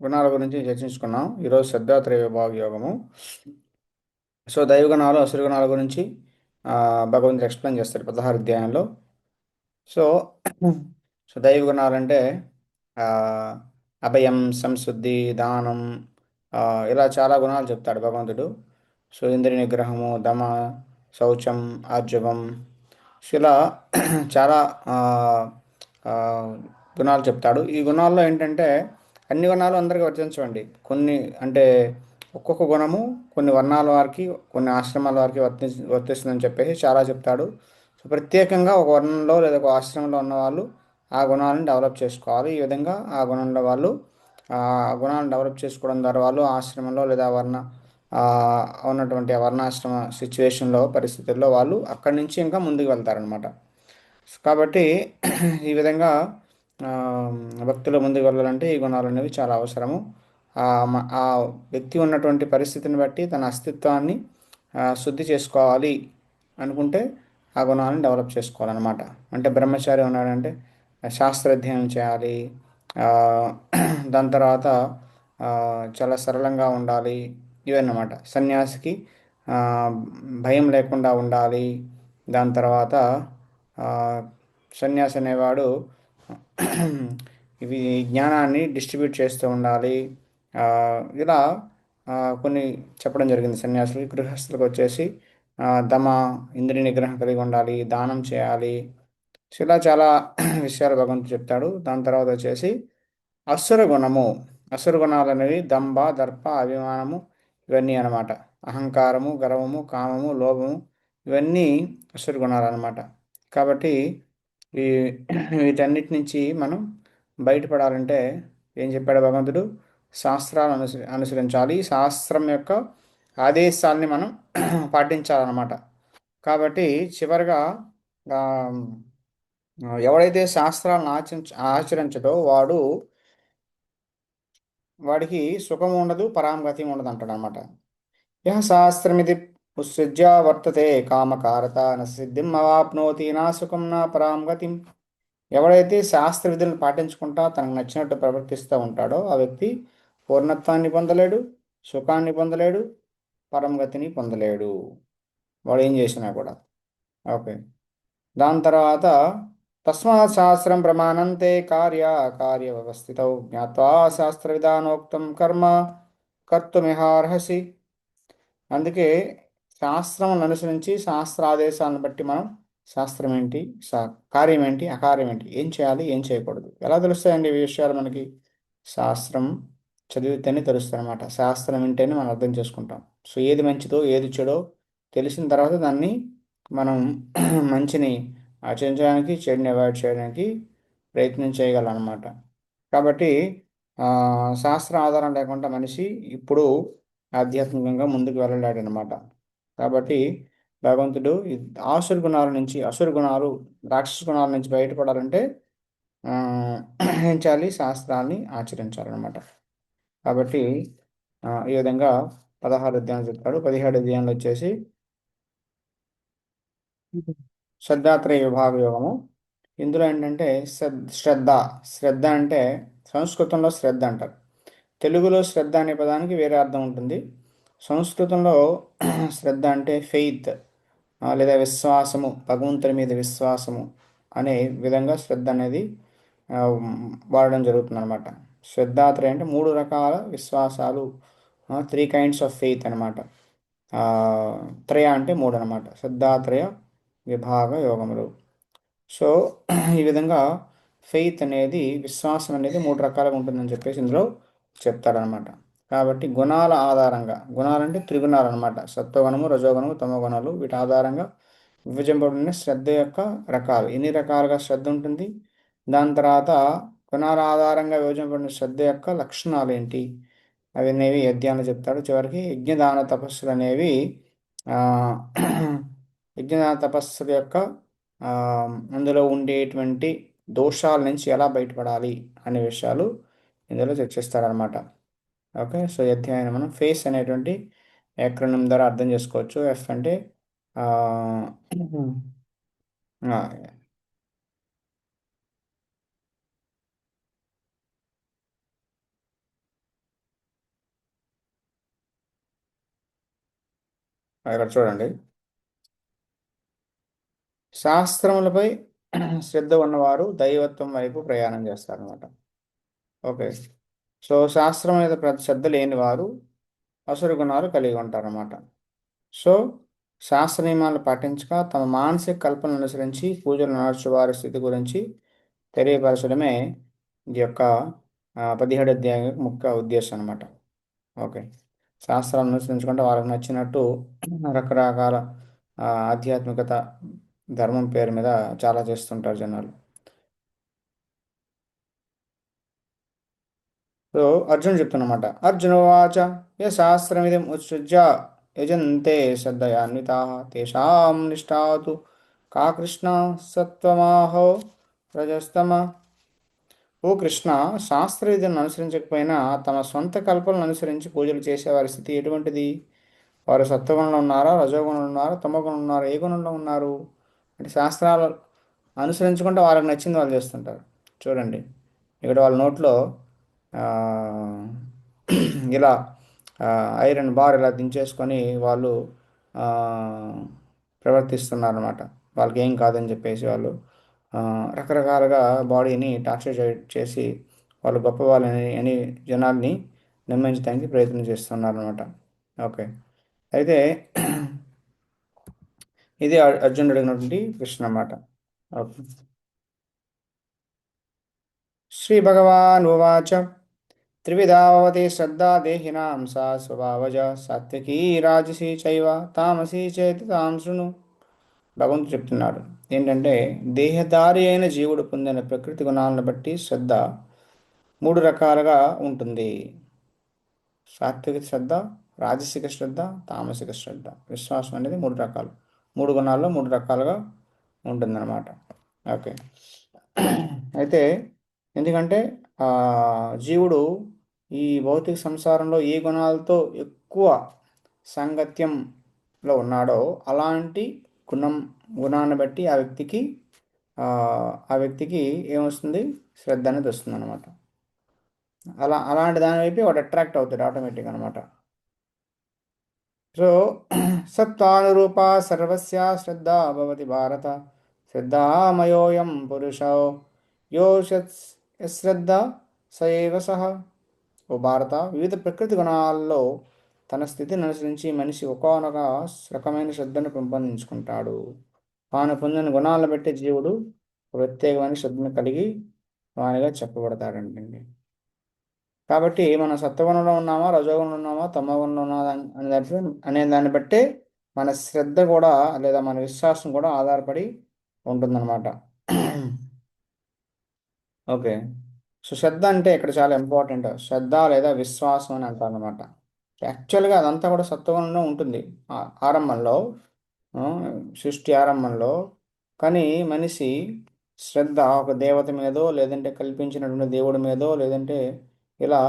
గుణాల గురించి చర్చించుకున్నాం. ఈరోజు శ్రద్ధాత్రయ విభాగ యోగము. సో దైవ గుణాలు, అసుర గుణాల గురించి భగవంతుడు ఎక్స్ప్లెయిన్ చేస్తాడు 16 అధ్యాయంలో. సో సో దైవ గుణాలంటే ఆ, అభయం, సంశుద్ధి, దానం, ఆ, ఇలా చాలా గుణాలు చెప్తాడు భగవంతుడు. సో ఇంద్రియ నిగ్రహము, దమ, శౌచం, ఆర్జవం, సో ఇలా చాలా ఆ, ఆ, గుణాలు చెప్తాడు. ఈ గుణాల్లో ఏంటంటే అన్ని గుణాలు అందరికీ వర్తించవండి. కొన్ని అంటే ఒక్కొక్క గుణము కొన్ని వర్ణాల వారికి, కొన్ని ఆశ్రమాల వారికి వర్తిస్తుందని చెప్పేసి చాలా చెప్తాడు. సో ప్రత్యేకంగా ఒక వర్ణంలో లేదా ఒక ఆశ్రమంలో ఉన్న వాళ్ళు ఆ గుణాలను డెవలప్ చేసుకోవాలి. ఈ విధంగా ఆ గుణంలో వాళ్ళు ఆ గుణాలను డెవలప్ చేసుకోవడం ద్వారా వాళ్ళు ఆశ్రమంలో లేదా ఆ, ఉన్నటువంటి ఆ వర్ణాశ్రమ సిచ్యువేషన్లో పరిస్థితుల్లో వాళ్ళు అక్కడి నుంచి ఇంకా ముందుకు వెళ్తారనమాట. కాబట్టి ఈ విధంగా ఆ, భక్తులు ముందుకు వెళ్ళాలంటే ఈ గుణాలు అనేవి చాలా అవసరము. ఆ వ్యక్తి ఉన్నటువంటి పరిస్థితిని బట్టి తన అస్తిత్వాన్ని శుద్ధి చేసుకోవాలి అనుకుంటే ఆ గుణాలను డెవలప్ చేసుకోవాలన్నమాట. అంటే బ్రహ్మచారి ఉన్నాడంటే శాస్త్రాధ్యయనం చేయాలి. ఆ, దాని తర్వాత ఆ, చాలా సరళంగా ఉండాలి. ఇవన్నమాట సన్యాసికి ఆ, భయం లేకుండా ఉండాలి. దాని తర్వాత ఆ, సన్యాసి అనేవాడు ఇవి జ్ఞానాన్ని డిస్ట్రిబ్యూట్ చేస్తూ ఉండాలి. ఆ, ఇలా ఆ, కొన్ని చెప్పడం జరిగింది. సన్యాసులు గృహస్థులకు వచ్చేసి దమ, ఇంద్రియ నిగ్రహం కలిగి ఉండాలి, దానం చేయాలి. సో ఇలా చాలా విషయాలు భగవంతుడు చెప్తాడు. దాని తర్వాత వచ్చేసి అసుర గుణము. అసుర గుణాలు అనేవి దంభ, దర్ప, అభిమానము, ఇవన్నీ అన్నమాట. అహంకారము, గర్వము, కామము, లోభము, ఇవన్నీ అసుర గుణాలు అన్నమాట. కాబట్టి ఈ వీటన్నిటి నుంచి మనం బయటపడాలంటే ఏం చెప్పాడు భగవంతుడు? శాస్త్రాలను అనుసరించాలి. శాస్త్రం యొక్క ఆదేశాలని మనం పాటించాలన్నమాట. కాబట్టి చివరిగా ఆ, ఎవడైతే శాస్త్రాలను ఆచరించడో వాడికి సుఖం ఉండదు, పరాంగతి ఉండదు అంటాడు అనమాట. యః శాస్త్రమితి ఉత్సృజ్య వర్తతే కామకారత న సిద్ధిం అవాప్నోతి నా సుఖం నా పరాంగతిం. ఎవడైతే శాస్త్ర విధులను పాటించుకుంటా తనకు నచ్చినట్టు ప్రవర్తిస్తూ ఉంటాడో ఆ వ్యక్తి పూర్ణత్వాన్ని పొందలేడు, సుఖాన్ని పొందలేడు, పరంగతిని పొందలేడు. వాడు ఏం చేసినా కూడా. ఓకే. దాని తర్వాత తస్మాత్ శాస్త్రం ప్రమాణంతే కార్య వ్యవస్థితౌ జ్ఞాత్వా శాస్త్ర విధానోక్తం కర్మ కర్తుమిహార్హసి. అందుకే శాస్త్రములను అనుసరించి శాస్త్ర ఆదేశాలను బట్టి మనం శాస్త్రం ఏంటి, కార్యం ఏంటి, అకార్యం ఏంటి, ఏం చేయాలి, ఏం చేయకూడదు ఎలా తెలుస్తాయండి ఈ విషయాలు మనకి? శాస్త్రం చదివితేనే తెలుస్తాయి అన్నమాట. శాస్త్రం వింటేనే మనం అర్థం చేసుకుంటాం. సో ఏది మంచిదో ఏది చెడో తెలిసిన తర్వాత దాన్ని మనం మంచిని ఆచరించడానికి, చెడుని అవాయిడ్ చేయడానికి ప్రయత్నం చేయగలనమాట. కాబట్టి ఆ, శాస్త్ర ఆధారం లేకుండా మనిషి ఇప్పుడు ఆధ్యాత్మికంగా ముందుకు వెళ్ళలేడనమాట. కాబట్టి భగవంతుడు ఈ ఆసుర గుణాల నుంచి, అసుర గుణాలు, రాక్షస గుణాల నుంచి బయటపడాలంటే ఆ, ఏం చేయాలి? శాస్త్రాన్ని ఆచరించాలన్నమాట. కాబట్టి ఈ విధంగా 16 అధ్యాయాలు చెప్తాడు. 17 అధ్యాయంలో వచ్చేసి శ్రద్ధాత్రయ విభాగ యోగము. ఇందులో ఏంటంటే శ్రద్ధ. శ్రద్ధ అంటే సంస్కృతంలో శ్రద్ధ అంటారు. తెలుగులో శ్రద్ధ అనే పదానికి వేరే అర్థం ఉంటుంది. సంస్కృతంలో శ్రద్ధ అంటే ఫెయిత్, లేదా విశ్వాసము, భగవంతుని మీద విశ్వాసము అనే విధంగా శ్రద్ధ అనేది వాడడం జరుగుతుంది అనమాట. శ్రద్ధాత్రయ అంటే మూడు రకాల విశ్వాసాలు, 3 kinds ఆఫ్ ఫెయిత్ అనమాట. త్రయ అంటే మూడు అనమాట. శ్రద్ధాత్రయ విభాగ యోగములు. సో ఈ విధంగా ఫెయిత్ అనేది, విశ్వాసం అనేది మూడు రకాలుగా ఉంటుందని చెప్పేసి ఇందులో చెప్తారనమాట. కాబట్టి గుణాల ఆధారంగా, గుణాలంటే త్రిగుణాలు అనమాట. సత్వగుణము, రజోగుణము, తమోగుణాలు. వీటి ఆధారంగా విభజింపబడిన శ్రద్ధ యొక్క రకాలు. ఎన్ని రకాలుగా శ్రద్ధ ఉంటుంది, దాని తర్వాత గుణాల ఆధారంగా విభజింపబడిన శ్రద్ధ యొక్క లక్షణాలు ఏంటి, అవి అనేవి అధ్యాయంలో చెప్తాడు. చివరికి యజ్ఞదాన తపస్సులు అనేవి ఆ, యజ్ఞదాన తపస్సుల యొక్క ఆ, అందులో ఉండేటువంటి దోషాల నుంచి ఎలా బయటపడాలి అనే విషయాలు ఇందులో చర్చిస్తారనమాట. ఓకే. సో ఈ అధ్యాయాన్ని మనం ఫేస్ అనేటువంటి యాక్రోనిం ద్వారా అర్థం చేసుకోవచ్చు. ఎఫ్ అంటే ఆ, ఆ, ఇక్కడ చూడండి. శాస్త్రములపై శ్రద్ధ ఉన్నవారు దైవత్వం వైపు ప్రయాణం చేస్తారనమాట. ఓకే. సో శాస్త్రం మీద శ్రద్ధ లేని వారు అసురు గుణాలు కలిగి ఉంటారన్నమాట. సో శాస్త్ర నియమాలు పాటించక తమ మానసిక కల్పనలు అనుసరించి పూజలు నడుచు వారి స్థితి గురించి తెలియపరచడమే ఈ యొక్క 17 అధ్యాయం యొక్క ముఖ్య ఉద్దేశం అనమాట. ఓకే. శాస్త్రాలను అనుసరించుకుంటే వాళ్ళకి నచ్చినట్టు రకరకాల ఆధ్యాత్మికత ధర్మం పేరు మీద చాలా చేస్తుంటారు జనాలు. సో అర్జున్ చెప్తున్నమాట. అర్జున వాచ ఏ శాస్త్రమిదం ఉత్సృజ్య యజంతే శ్రద్ధయాన్వితా తేషాం నిష్ఠాతు కా కృష్ణ సత్వమాహో రజస్తమ. ఓ కృష్ణ, శాస్త్ర విధిని అనుసరించకపోయినా తమ సొంత కల్పనలు అనుసరించి పూజలు చేసేవారి స్థితి ఎటువంటిది? వారు సత్వగుణంలో ఉన్నారా, రజోగుణంలో ఉన్నారా, తమోగుణంలో ఉన్నారా, ఏ గుణంలో ఉన్నారు? అంటే శాస్త్రాలు అనుసరించకుండా వాళ్ళకి నచ్చింది వాళ్ళు చేస్తుంటారు. చూడండి, ఇక్కడ వాళ్ళ నోట్లో ఆ, ఇలా ఐరన్ బార్ ఇలా దించేసుకొని వాళ్ళు ఆ, ప్రవర్తిస్తున్నారు అనమాట. వాళ్ళకి ఏం కాదని చెప్పేసి వాళ్ళు ఆ, రకరకాలుగా బాడీని టార్చర్ చేసి వాళ్ళు గొప్ప వాళ్ళని అని జనాల్ని నమ్మించడానికి ప్రయత్నం చేస్తున్నారు అనమాట. ఓకే. అయితే ఇది అర్జునుడు అడిగినటువంటి ప్రశ్న అన్నమాట. ఓకే. శ్రీ భగవాన్ ఉవాచ త్రివిధా భవతి శ్రద్ధా దేహినాం సా స్వభావజ సాత్వికీ రాజసి చైవ తామసీ చేతి తాం శృణు. భగవంతుడు చెప్తున్నాడు ఏంటంటే, దేహధారి అయిన జీవుడు పొందిన ప్రకృతి గుణాలను బట్టి శ్రద్ధ మూడు రకాలుగా ఉంటుంది. సాత్విక శ్రద్ధ, రాజసిక శ్రద్ధ, తామసిక శ్రద్ధ. విశ్వాసం అనేది మూడు రకాలు, మూడు గుణాల్లో మూడు రకాలుగా ఉంటుందన్నమాట. ఓకే. అయితే ఎందుకంటే ఆ, జీవుడు ఈ భౌతిక సంసారంలో ఏ గుణాలతో ఎక్కువ సాంగత్యంలో ఉన్నాడో అలాంటి గుణం గుణాన్ని బట్టి ఆ, ఆ వ్యక్తికి ఏమొస్తుంది? శ్రద్ధ అనేది వస్తుంది అనమాట. అలాంటి దాని వైపు వాడు అట్రాక్ట్ అవుతాడు ఆటోమేటిక్ అనమాట. సో సత్వానురూపా సర్వస్య శ్రద్ధ భవతి భారత, శ్రద్ధామయోయం పురుషో యో శ్రద్ధ సయేవ సహ. ఓ భారత, వివిధ ప్రకృతి గుణాల్లో తన స్థితిని అనుసరించి మనిషి ఒకానొక రకమైన శ్రద్ధను పెంపొందించుకుంటాడు. తాను పొందిన గుణాలను బట్టి జీవుడు ఒక ప్రత్యేకమైన శ్రద్ధను కలిగి వానిగా చెప్పబడతాడండి. కాబట్టి మనం సత్వగుణంలో ఉన్నామా, రజోగుణంలో ఉన్నామా, తమోగుణంలో ఉన్నామా అనే దాన్ని బట్టే మన శ్రద్ధ కూడా లేదా మన విశ్వాసం కూడా ఆధారపడి ఉంటుందన్నమాట. ఓకే. సో శ్రద్ధ అంటే ఇక్కడ చాలా ఇంపార్టెంట్. శ్రద్ధ లేదా విశ్వాసం అని అంటారు అనమాట. యాక్చువల్గా అదంతా కూడా సత్వగుణంలో ఉంటుంది ఆరంభంలో, ఆ, సృష్టి ఆరంభంలో. కానీ మనిషి శ్రద్ధ ఒక దేవత మీదో లేదంటే కల్పించినటువంటి దేవుడి మీదో లేదంటే ఇలా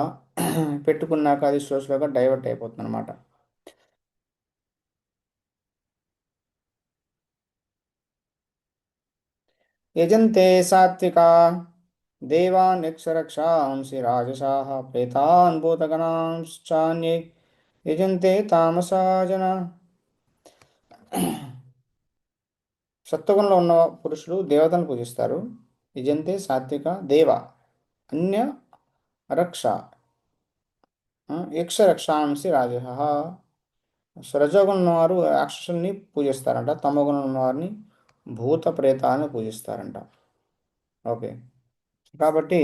పెట్టుకున్నాక అది స్లోగా డైవర్ట్ అయిపోతుంది అనమాట. యజంతే సాత్వికా దేవాన్ యక్షరక్షాంసి రాజసాః ప్రేతాన్ భూతగణాంశ్చాన్యే యజంతే తామసా జన. సత్వగుణంలో ఉన్న పురుషులు దేవతలను పూజిస్తారు. యజంతే సాత్విక దేవ అన్య రక్ష యక్ష రక్షాంసి రాజసః. రజోగుణం ఉన్నవారు రాక్షసుల్ని పూజిస్తారంట, తమోగుణం ఉన్నవారిని భూత ప్రేతాలను పూజిస్తారంట. ఓకే. కాబట్టి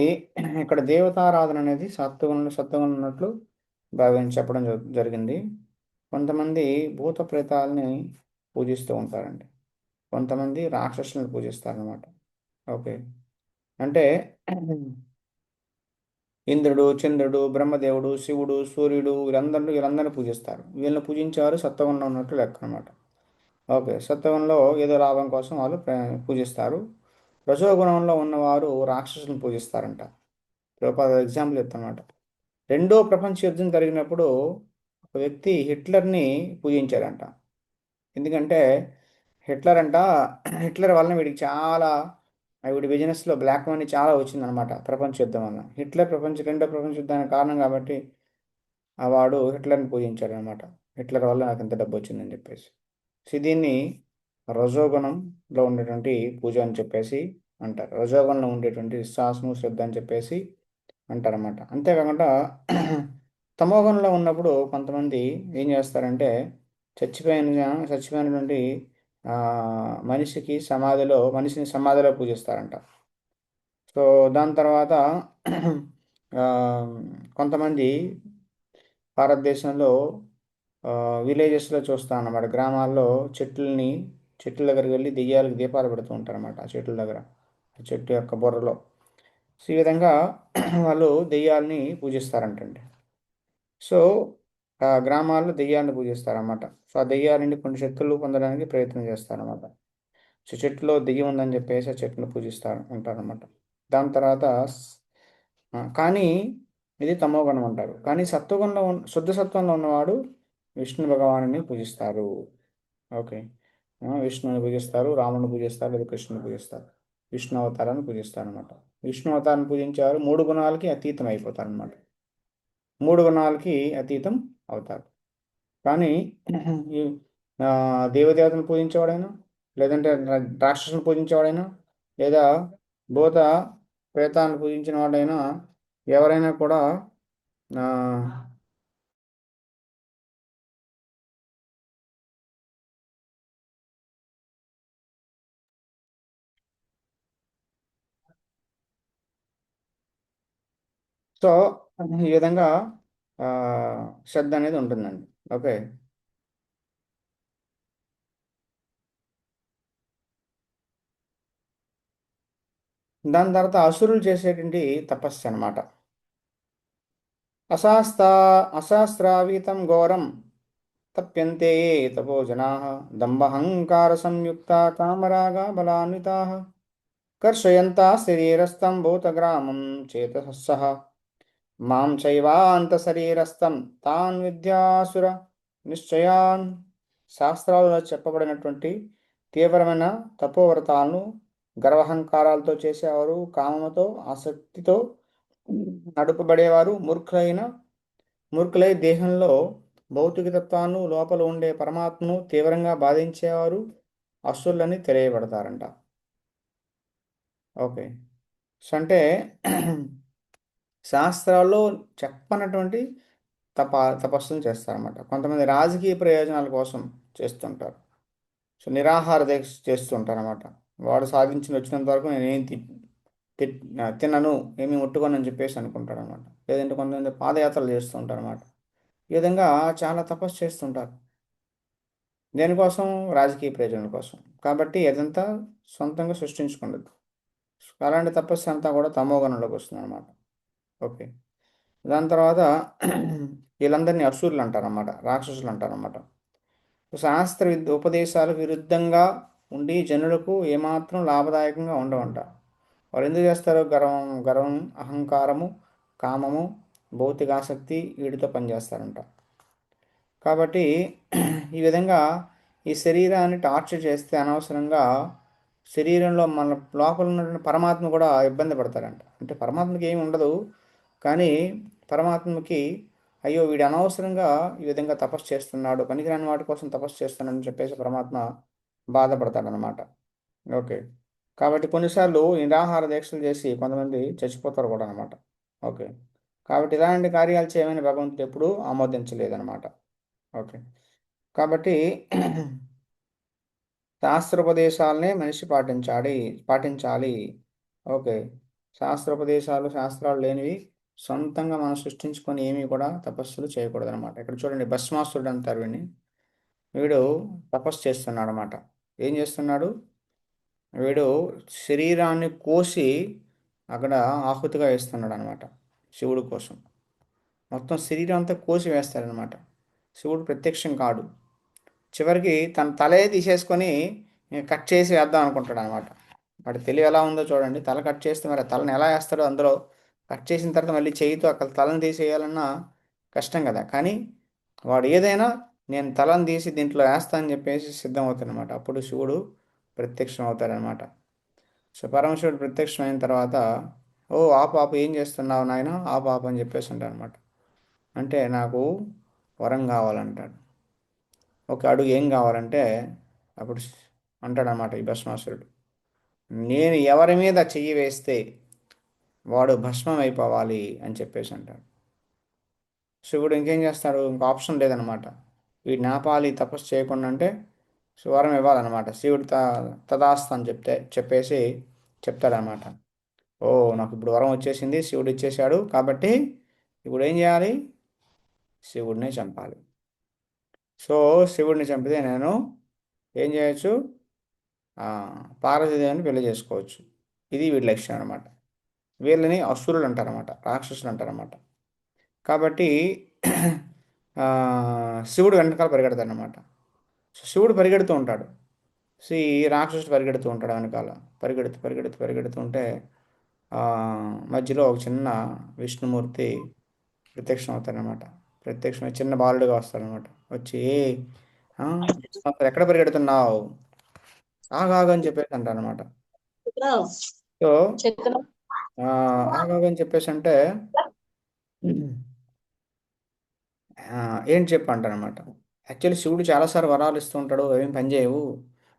ఇక్కడ దేవతారాధన అనేది సత్వగుణం ఉన్నట్లు చెప్పడం జరిగింది. కొంతమంది భూత ప్రేతాలని పూజిస్తూ ఉంటారండి, కొంతమంది రాక్షసులను పూజిస్తారనమాట. ఓకే. అంటే ఇంద్రుడు, చంద్రుడు, బ్రహ్మదేవుడు, శివుడు, సూర్యుడు వీళ్ళందరినీ పూజిస్తారు. వీళ్ళని పూజించేవారు సత్వగుణంలో ఉన్నట్లు లెక్క అనమాట. ఓకే. సత్వగుణంలో ఏదో లాభం కోసం వాళ్ళు పూజిస్తారు. రజోగుణంలో ఉన్నవారు రాక్షసులను పూజిస్తారంట. ఒక ఎగ్జాంపుల్ చెప్తానమాట. రెండో ప్రపంచ యుద్ధం జరిగినప్పుడు ఒక వ్యక్తి హిట్లర్ని పూజించాడంట. ఎందుకంటే హిట్లర్ అంట హిట్లర్ వలన వీడి బిజినెస్లో బ్లాక్ మనీ చాలా వచ్చిందనమాట ప్రపంచ యుద్ధం వలన. రెండో ప్రపంచ యుద్ధానికి కారణం కాబట్టి వాడు హిట్లర్ని పూజించాడు అనమాట. హిట్లర్ వల్ల నాకు ఇంత డబ్బు వచ్చిందని చెప్పేసి. సో దీన్ని రజోగుణంలో ఉండేటువంటి పూజ అని చెప్పేసి అంటారు. రజోగుణంలో ఉండేటువంటి విశ్వాసము శ్రద్ధ అని చెప్పేసి అంటారన్నమాట. అంతేకాకుండా తమోగుణంలో ఉన్నప్పుడు కొంతమంది ఏం చేస్తారంటే చచ్చిపోయినటువంటి ఆ, మనిషిని సమాధిలో పూజిస్తారంట. సో దాని తర్వాత ఆ, కొంతమంది భారతదేశంలో విలేజెస్లో చూస్తాం అన్నమాట. గ్రామాల్లో చెట్ల దగ్గరికి వెళ్ళి దెయ్యాలకు దీపాలు పెడుతూ ఉంటారు అన్నమాట. ఆ చెట్ల దగ్గర, ఆ చెట్టు యొక్క బుర్రలో. సో ఈ విధంగా వాళ్ళు దెయ్యాల్ని పూజిస్తారంటండి. సో ఆ గ్రామాల్లో దెయ్యాలను పూజిస్తారన్నమాట. సో ఆ దెయ్యాల నుండి కొన్ని శక్తులు పొందడానికి ప్రయత్నం చేస్తారన్నమాట. సో చెట్టులో దెయ్యం ఉందని చెప్పేసి ఆ చెట్టును పూజిస్తారు ఉంటారన్నమాట. దాని తర్వాత కానీ ఇది తమోగుణం అంటారు. కానీ శుద్ధ సత్వంలో ఉన్నవాడు విష్ణు భగవానుని పూజిస్తారు. ఓకే. విష్ణుని పూజిస్తారు, రాముని పూజిస్తారు, లేదా కృష్ణుని పూజిస్తారు. విష్ణు అవతారాన్ని పూజిస్తారు అనమాట. విష్ణు అవతారాన్ని పూజించేవారు మూడు గుణాలకి అతీతం అయిపోతారు అనమాట. మూడు గుణాలకి అతీతం అవుతారు. కానీ ఈ దేవదేవతను పూజించేవాడైనా, లేదంటే రాక్షసుని పూజించేవాడైనా, లేదా భూత ప్రేతాలను పూజించిన వాడైనా, ఎవరైనా కూడా ఆ, సో ఈ విధంగా ఆ, శ్రద్ధ అనేది ఉంటుందండి. ఓకే. దాని తర్వాత అసురులు చేసేటువంటి తపస్సు అనమాట. అశాస్త్ర అశాస్త్రావీతం ఘోరం తప్యంతే ఏ తపో జనా దంభహంకార సంయుక్త కామరాగ బలాన్వితా కర్షయంతా శరీరస్థం భూతగ్రామం చేతసః మాం చైవాంత శరీరస్థం తాన్ విద్యాసుర నిశ్చయాన్. శాస్త్రాలలో చెప్పబడినటువంటి తీవ్రమైన తపోవ్రతాలను గర్వహంకారాలతో చేసేవారు, కామముతో ఆసక్తితో నడుపబడేవారు, మూర్ఖులై దేహంలో భౌతిక తత్వాన్ని లోపల ఉండే పరమాత్మను తీవ్రంగా బాధించేవారు అసురులని తెలియబడతారంట. ఓకే. సో అంటే శాస్త్రాల్లో చెప్పనటువంటి తప తపస్సులు చేస్తారన్నమాట. కొంతమంది రాజకీయ ప్రయోజనాల కోసం చేస్తుంటారు. సో నిరాహార దీక్ష చేస్తుంటారు అన్నమాట. వాడు సాధించిన వచ్చినంత వరకు నేను ఏం తినను, ఏమి ముట్టుకోను అని చెప్పేసి అనుకుంటాడు అనమాట. లేదంటే కొంతమంది పాదయాత్రలు చేస్తూ ఉంటారు అనమాట. ఈ విధంగా చాలా తపస్సు చేస్తుంటారు. దేనికోసం? రాజకీయ ప్రయోజనాల కోసం. కాబట్టి అదంతా సొంతంగా సృష్టించుకుండదు. అలాంటి తపస్సు అంతా కూడా తమోగుణంలోకి వస్తుంది అనమాట. ఓకే. దాని తర్వాత వీళ్ళందరినీ అసురులు అంటారన్నమాట, రాక్షసులు అంటారన్నమాట. ఉపదేశాలకు విరుద్ధంగా ఉండి జనులకు ఏమాత్రం లాభదాయకంగా ఉండవంట. వాళ్ళు ఎందుకు చేస్తారు? గర్వం, అహంకారము, కామము, భౌతికాసక్తి వీటితో పనిచేస్తారంట. కాబట్టి ఈ విధంగా ఈ శరీరాన్ని టార్చర్ చేస్తే అనవసరంగా శరీరంలో మన లోపల ఉన్నటువంటి పరమాత్మ కూడా ఇబ్బంది పడతారంట. అంటే పరమాత్మకి ఏమి ఉండదు, కానీ పరమాత్మకి అయ్యో వీడు అనవసరంగా ఈ విధంగా తపస్సు చేస్తున్నాడు, పనికిరాని వాటి కోసం తపస్సు చేస్తున్నాడని చెప్పేసి పరమాత్మ బాధపడతాడనమాట. ఓకే. కాబట్టి కొన్నిసార్లు నిరాహార దీక్షలు చేసి కొంతమంది చచ్చిపోతారు కూడా అనమాట. ఓకే. కాబట్టి ఇలాంటి కార్యాలు చేయమని భగవంతుడు ఎప్పుడూ ఆమోదించలేదన్నమాట. ఓకే. కాబట్టి శాస్త్రోపదేశాలనే మనిషి పాటించాలి. ఓకే. శాస్త్రాలు లేనివి సొంతంగా మనం సృష్టించుకొని ఏమీ కూడా తపస్సులు చేయకూడదు అనమాట. ఇక్కడ చూడండి, భస్మాసురుడు అంటారు వీడిని. వీడు తపస్సు చేస్తున్నాడు అనమాట. ఏం చేస్తున్నాడు? వీడు శరీరాన్ని కోసి అక్కడ ఆహుతిగా వేస్తున్నాడు అనమాట శివుడు కోసం. మొత్తం శరీరం అంతా కోసి వేస్తాడనమాట. శివుడు ప్రత్యక్షం కాడు. చివరికి తన తలే తీసేసుకొని కట్ చేసి వేద్దాం అనుకుంటాడు అనమాట. వాడి తెలివి ఎలా ఉందో చూడండి. తల కట్ చేస్తే మరి ఆ తలని ఎలా వేస్తాడో, అందులో కట్ చేసిన తర్వాత మళ్ళీ చేయితో అక్కడ తలను తీసేయాలన్నా కష్టం కదా. కానీ వాడు ఏదైనా నేను తలను తీసి దీంట్లో వేస్తా అని చెప్పేసి సిద్ధం అవుతాడనమాట. అప్పుడు శివుడు ప్రత్యక్షం అవుతాడనమాట. సో పరమశివుడు ప్రత్యక్షం అయిన తర్వాత, ఓ ఆ పాప ఏం చేస్తున్నావు నాయన, ఆ పాప అని చెప్పేసి అంటాడు అనమాట. అంటే నాకు వరం కావాలంటాడు. ఒక అడుగు ఏం కావాలంటే అప్పుడు అంటాడనమాట ఈ భస్మాసురుడు, నేను ఎవరి మీద చెయ్యి వేస్తే వాడు భస్మం అయిపోవాలి అని చెప్పేసి అంటాడు. శివుడు ఇంకేం చేస్తాడు, ఇంకో ఆప్షన్ లేదనమాట. వీడిని ఆపాలి తపస్సు చేయకుండా అంటే వరం ఇవ్వాలన్నమాట. శివుడు తదాస్తు అని చెప్పేసి చెప్తాడనమాట. ఓ, నాకు ఇప్పుడు వరం వచ్చేసింది, శివుడు ఇచ్చేశాడు, కాబట్టి ఇప్పుడు ఏం చేయాలి, శివుడినే చంపాలి. సో శివుడిని చంపితే నేను ఏం చేయొచ్చు, ఆ, పార్వతీదేవిని పెళ్లి చేసుకోవచ్చు. ఇది వీడి లక్ష్యం అనమాట. వీళ్ళని అసురులు అంటారన్నమాట, రాక్షసులు అంటారన్నమాట. కాబట్టి ఆ, శివుడు వెనకాల పరిగెడతాడనమాట. సో శివుడు పరిగెడుతూ ఉంటాడు. సో ఈ రాక్షసుడు పరిగెడుతూ ఉంటాడు వెనకాల. పరిగెడుతూ ఉంటే ఆ, మధ్యలో ఒక చిన్న విష్ణుమూర్తి ప్రత్యక్షం అవుతాడనమాట. ప్రత్యక్షమై చిన్న బాలుడిగా వస్తాడనమాట. వచ్చి "ఆ, అసలు ఎక్కడ పరిగెడుతున్నావు, ఆగాగు" అని చెప్పేసి అంటాడనమాట. సో చెప్తున్నాం. ఆ, ఆగాగు అని చెప్పేసి అంటే ఆ, ఏంటి చెప్పు అంటానమాట. యాక్చువల్లీ శివుడు చాలాసార్లు వరాలు ఇస్తూ ఉంటాడు, ఏం పని చేయవు,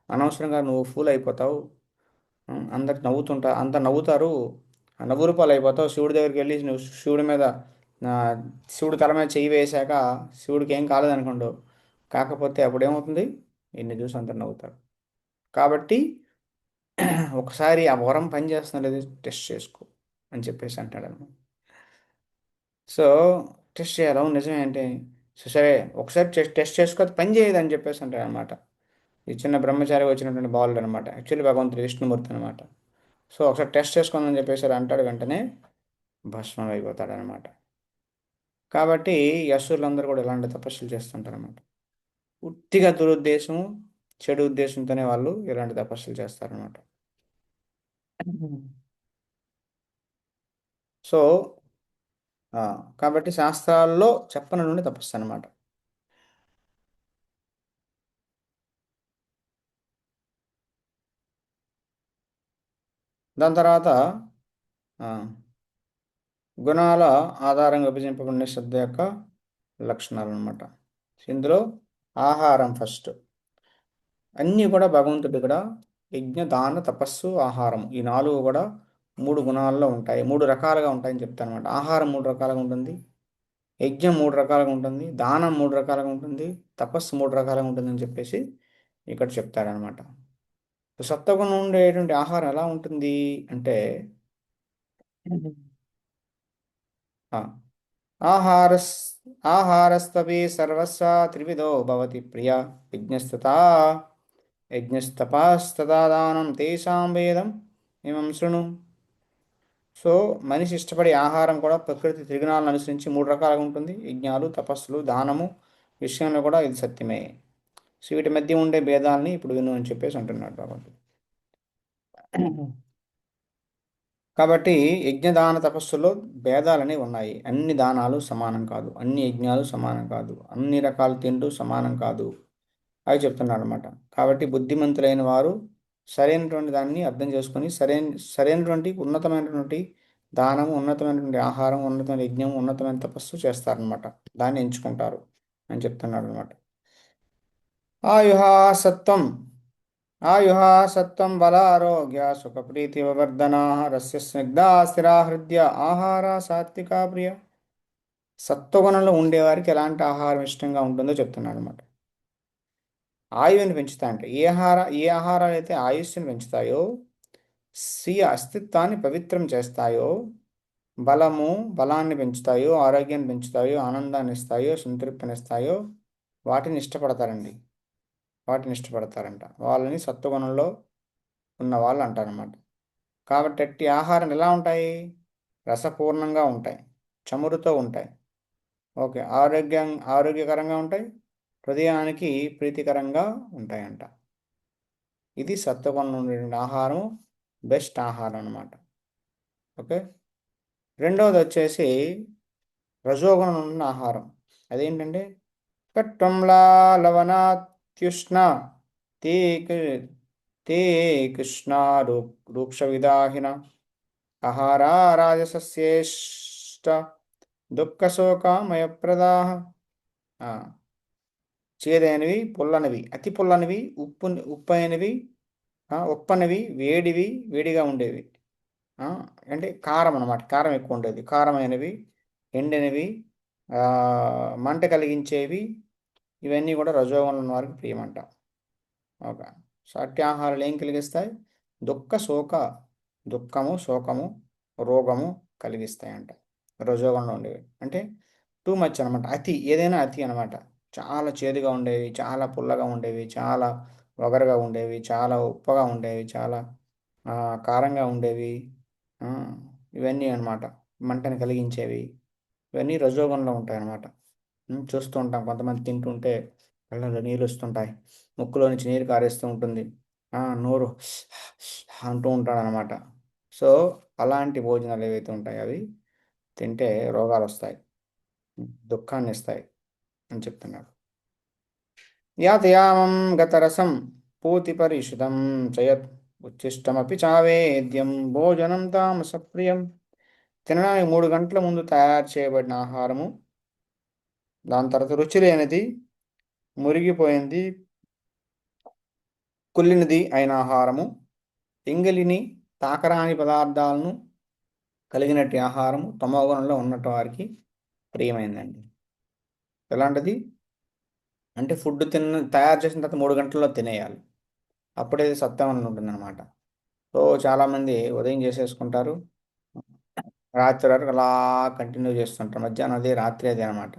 అనవసరంగా నువ్వు ఫూల్ అయిపోతావు, అందరికి నవ్వుతుంటా అంత నవ్వుతారు, ఆ నవ్వు రూపాలు అయిపోతావు. శివుడి దగ్గరికి వెళ్ళి నువ్వు శివుడి మీద ఆ, శివుడి తల మీద చెయ్యి వేశాక శివుడికి ఏం కాలేదనుకోండు, కాకపోతే అప్పుడు ఏమవుతుంది, ఇన్ని చూసి అందరు నవ్వుతారు. కాబట్టి ఒకసారి ఆ వరం పని చేస్తుందో లేదో టెస్ట్ చేసుకో అని చెప్పేసి అంటాడు అనమాట. సో టెస్ట్ చేయాలి, అవును నిజమే అంటే, సో సరే ఒకసారి టెస్ట్ చేసుకో, అది పని చేయదు అని చెప్పేసి అంటాడు అనమాట. ఈ చిన్న బ్రహ్మచారి వచ్చినటువంటి బాలుడు అనమాట, యాక్చువల్లీ భగవంతుడు విష్ణుమూర్తి అనమాట. సో ఒకసారి టెస్ట్ చేసుకోమని చెప్పేసి అంటాడు, వెంటనే భస్మం అయిపోతాడు అనమాట. కాబట్టి ఈ అసురులందరూ కూడా ఇలాంటి తపస్సులు చేస్తుంటారు అనమాట. ఉత్తిగా దురుద్దేశం, చెడు ఉద్దేశంతోనే వాళ్ళు ఇలాంటి తపస్సులు చేస్తారనమాట. సో ఆ, కాబట్టి శాస్త్రాల్లో చెప్పని నుండి తపస్సు అనమాట. దాని తర్వాత ఆ, గుణాల ఆధారంగా విభజింపబడిన శ్రద్ధ యొక్క లక్షణాలు అనమాట. ఇందులో ఆహారం ఫస్ట్. అన్నీ కూడా భగవంతుడు కూడా యజ్ఞ దాన తపస్సు ఆహారం, ఈ నాలుగు కూడా మూడు గుణాల్లో ఉంటాయి, మూడు రకాలుగా ఉంటాయని చెప్తాను అనమాట. ఆహారం మూడు రకాలుగా ఉంటుంది, యజ్ఞం మూడు రకాలుగా ఉంటుంది, దానం మూడు రకాలుగా ఉంటుంది, తపస్సు మూడు రకాలుగా ఉంటుంది అని చెప్పేసి ఇక్కడ చెప్తాడనమాట. సత్వగుణం ఉండేటువంటి ఆహారం ఎలా ఉంటుంది అంటే ఆ, ఆహారస్ ఆహారస్తపి సర్వస్వ త్రివిధో భవతి ప్రియ యజ్ఞస్తథా యజ్ఞస్తపాస్తథా దానం తేషాం వేదం ఇమం శృణు. సో మనిషి ఇష్టపడే ఆహారం కూడా ప్రకృతి త్రిగుణాలను అనుసరించి మూడు రకాలుగా ఉంటుంది. యజ్ఞాలు, తపస్సులు, దానము విషయంలో కూడా ఇది సత్యమే. సో వీటి మధ్య ఉండే భేదాలని ఇప్పుడు విను అని చెప్పేసి అంటున్నాడు భగవంతుడు. కాబట్టి యజ్ఞదాన తపస్సులో భేదాలనే ఉన్నాయి. అన్ని దానాలు సమానం కాదు, అన్ని యజ్ఞాలు సమానం కాదు, అన్ని రకాల తిండ్లు సమానం కాదు, అవి చెప్తున్నాడు అనమాట. కాబట్టి బుద్ధిమంతులైన వారు సరైనటువంటి దాన్ని అర్థం చేసుకొని సరైనటువంటి ఉన్నతమైనటువంటి దానం, ఉన్నతమైనటువంటి ఆహారం, ఉన్నతమైన యజ్ఞం, ఉన్నతమైన తపస్సు చేస్తారనమాట. దాన్ని ఎంచుకుంటారు అని చెప్తున్నాడు అనమాట. ఆయుహ సత్వం ఆయుః సత్వం బలారోగ్య సుఖప్రీతివర్ధనా రస్య స్నిగ్ధా స్థిరా హృదయ ఆహార సాత్వికా ప్రియ. సత్వగుణంలో ఉండేవారికి ఎలాంటి ఆహారం ఇష్టంగా ఉంటుందో చెప్తున్నాడు అనమాట. ఆయువుని పెంచుతాయంట. ఏ ఆహారాలు అయితే ఆయుష్ని పెంచుతాయో, స్వీయ అస్తిత్వాన్ని పవిత్రం చేస్తాయో, బలాన్ని పెంచుతాయో, ఆరోగ్యాన్ని పెంచుతాయో, ఆనందాన్ని ఇస్తాయో, సంతృప్తినిస్తాయో వాటిని ఇష్టపడతారండి. వాటిని ఇష్టపడతారంట, వాళ్ళని సత్వగుణంలో ఉన్న వాళ్ళు అంటారన్నమాట. కాబట్టి అట్టి ఆహారం ఎలా ఉంటాయి, రసపూర్ణంగా ఉంటాయి, చమురుతో ఉంటాయి, ఓకే, ఆరోగ్యకరంగా ఉంటాయి, హృదయానికి ప్రీతికరంగా ఉంటాయంట. ఇది సత్వగుణం ఉండేటువంటి ఆహారం, బెస్ట్ ఆహారం అన్నమాట. ఓకే. రెండవది వచ్చేసి రజోగుణం ఉన్న ఆహారం. అదేంటంటే కట్వంలా లవణాత్యుష్ణ తే తే కృష్ణ రూక్ష విదాహిన ఆహారా రాజసస్యేష్ట దుఃఖశోకామయప్రదాః. చేదైనవి, పుల్లనివి, అతి పుల్లనివి, ఉప్పైనవి, ఉప్పనివి, వేడిగా ఉండేవి. ఆ, అంటే కారం అన్నమాట, కారం ఎక్కువ ఉండేది. కారమైనవి, ఎండినవి, ఆ, మంట కలిగించేవి, ఇవన్నీ కూడా రజోగుణం ఉన్న వారికి ప్రియమంట. ఓకే. సాఠ్యాహారాలు ఏం కలిగిస్తాయి? దుఃఖ శోక దుఃఖము, శోకము, రోగము కలిగిస్తాయంట. రజోగుణంలో ఉండేవి అంటే టూ మచ్ అనమాట. అతి, ఏదైనా అతి అనమాట. చాలా చేదుగా ఉండేవి, చాలా పుల్లగా ఉండేవి, చాలా వగరుగా ఉండేవి, చాలా ఉప్పగా ఉండేవి, చాలా ఆ, కారంగా ఉండేవి. ఆ, ఇవన్నీ అన్నమాట. మంటని కలిగించేవి. ఇవన్నీ రజోగుణంలో ఉంటాయి అన్నమాట. చూస్తూ ఉంటాం కొంతమంది తింటుంటే కళ్ళలో నీళ్ళు వస్తుంటాయి, ముక్కులో నుంచి నీరు కారేస్తూ ఉంటుంది, నోరు అంటూ ఉంటాడు అనమాట. సో అలాంటి భోజనాలు ఏవైతే ఉంటాయో అవి తింటే రోగాలు వస్తాయి, దుఃఖాన్ని ఇస్తాయి అని చెప్తున్నాడు. యాతయామం గతరసం పూతి పరిషుదం చయత్ ఉచ్ఛిష్టమపి చావేద్యం భోజనం తామసప్రియం. తినడానికి 3 గంటల ముందు తయారు చేయబడిన ఆహారము, దాని తర్వాత రుచి లేనిది, మురిగిపోయింది, కుళ్ళినది అయిన ఆహారము, ఎంగిలిని, తాకరాని పదార్థాలను కలిగినట్టు ఆహారము తమోగుణంలో ఉన్నట్టు వారికి ప్రియమైందండి. ఎలాంటిది అంటే ఫుడ్ తయారు చేసిన తర్వాత 3 గంటల్లో తినేయాలి, అప్పుడే సత్వం ఉంటుంది అనమాట. సో చాలామంది ఉదయం చేసేసుకుంటారు, రాత్రి వరకు అలా కంటిన్యూ చేస్తుంటారు, మధ్యాహ్నం అదే, రాత్రి అదే అనమాట.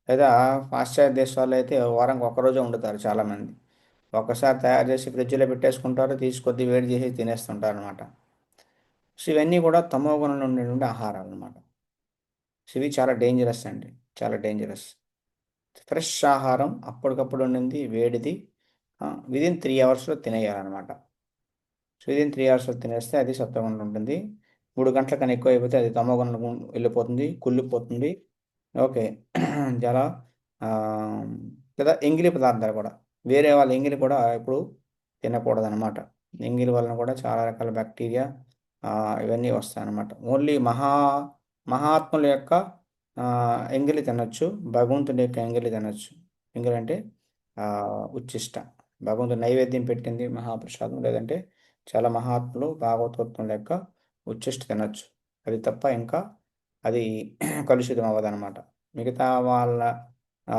లేదా పాశ్చాత్య దేశాల్లో అయితే వారానికి ఒక్కరోజే వండుతారు చాలామంది. ఒక్కసారి తయారు చేసి ఫ్రిడ్జ్లో పెట్టేసుకుంటారు, తీసుకొద్ది వేడి చేసి తినేస్తుంటారు అనమాట. సో ఇవన్నీ కూడా తమో గుణంలో ఉండేటువంటి ఆహారాలు అనమాట. సో ఇవి చాలా డేంజరస్ అండి, చాలా డేంజరస్. ఫ్రెష్ ఆహారం అప్పటికప్పుడు ఉండింది, వేడిది, విదిన్ 3 అవర్స్లో తినేయాలన్నమాట. సో విదిన్ 3 అవర్స్లో తినేస్తే అది సత్వగుణం ఉంటుంది. 3 గంటల కన్నా ఎక్కువ అయిపోతే అది తమోగుణం వెళ్ళిపోతుంది, కుళ్ళిపోతుంది. ఓకే. చాలా ఆ, లేదా ఎంగిలి పదార్థాలు కూడా, వేరే వాళ్ళ ఎంగిలి కూడా ఇప్పుడు తినకూడదు అనమాట. ఎంగిలి వలన కూడా చాలా రకాల బ్యాక్టీరియా ఆ, ఇవన్నీ వస్తాయి అన్నమాట. ఓన్లీ మహాత్ముల యొక్క ఆ, ఎంగిలి తినొచ్చు, భగవంతుడి యొక్క ఎంగిలి తినొచ్చు. ఎంగిలి అంటే ఆ, ఉచ్ఛిష్ట, భగవంతుడు నైవేద్యం పెట్టింది మహాప్రసాదం, లేదంటే చాలా మహాత్ములు భాగవతోత్తుల యొక్క ఉచ్ఛిష్ట తినొచ్చు. అది తప్ప ఇంకా అది కలుషితం అవ్వదన్నమాట. మిగతా వాళ్ళ ఆ,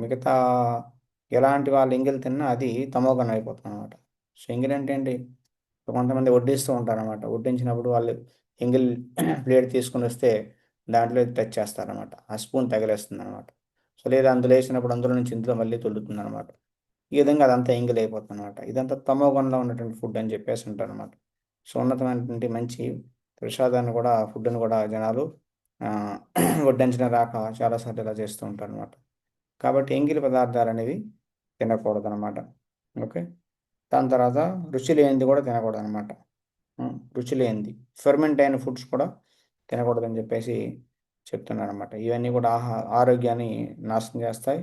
మిగతా ఎలాంటి వాళ్ళు ఎంగిల్ తిన్నా అది తమోగుణం అయిపోతుంది అనమాట. సో ఎంగిల్ అంటే ఏంటి? కొంతమంది వడ్డిస్తూ ఉంటారు అనమాట. వడ్డించినప్పుడు వాళ్ళు ఎంగిల్ ప్లేట్ తీసుకుని వస్తే దాంట్లో టచ్ చేస్తారనమాట, ఆ స్పూన్ తగిలేస్తుంది అనమాట. సో లేదా అందులో వేసినప్పుడు అందులో నుంచి ఇందులో మళ్ళీ తొలుతుంది అనమాట. ఈ విధంగా అదంతా ఎంగిల్ అయిపోతుంది అనమాట. ఇదంతా తమోగుణంలో ఉన్నటువంటి ఫుడ్ అని చెప్పేసి ఉంటారు అనమాట. సో ఉన్నతమైనటువంటి మంచి ప్రసాదాన్ని కూడా, ఫుడ్ని కూడా జనాలు ఆ, వడ్డించడం రాక చాలాసార్లు ఇలా చేస్తూ ఉంటారు అనమాట. కాబట్టి ఎంగిలి పదార్థాలు అనేవి తినకూడదు అనమాట. ఓకే. దాని తర్వాత రుచి లేనిది కూడా తినకూడదు అనమాట. రుచి లేనిది, ఫెర్మెంట్ అయిన ఫుడ్స్ కూడా తినకూడదని చెప్పేసి చెప్తున్నాను అనమాట. ఇవన్నీ కూడా ఆరోగ్యాన్ని నాశనం చేస్తాయి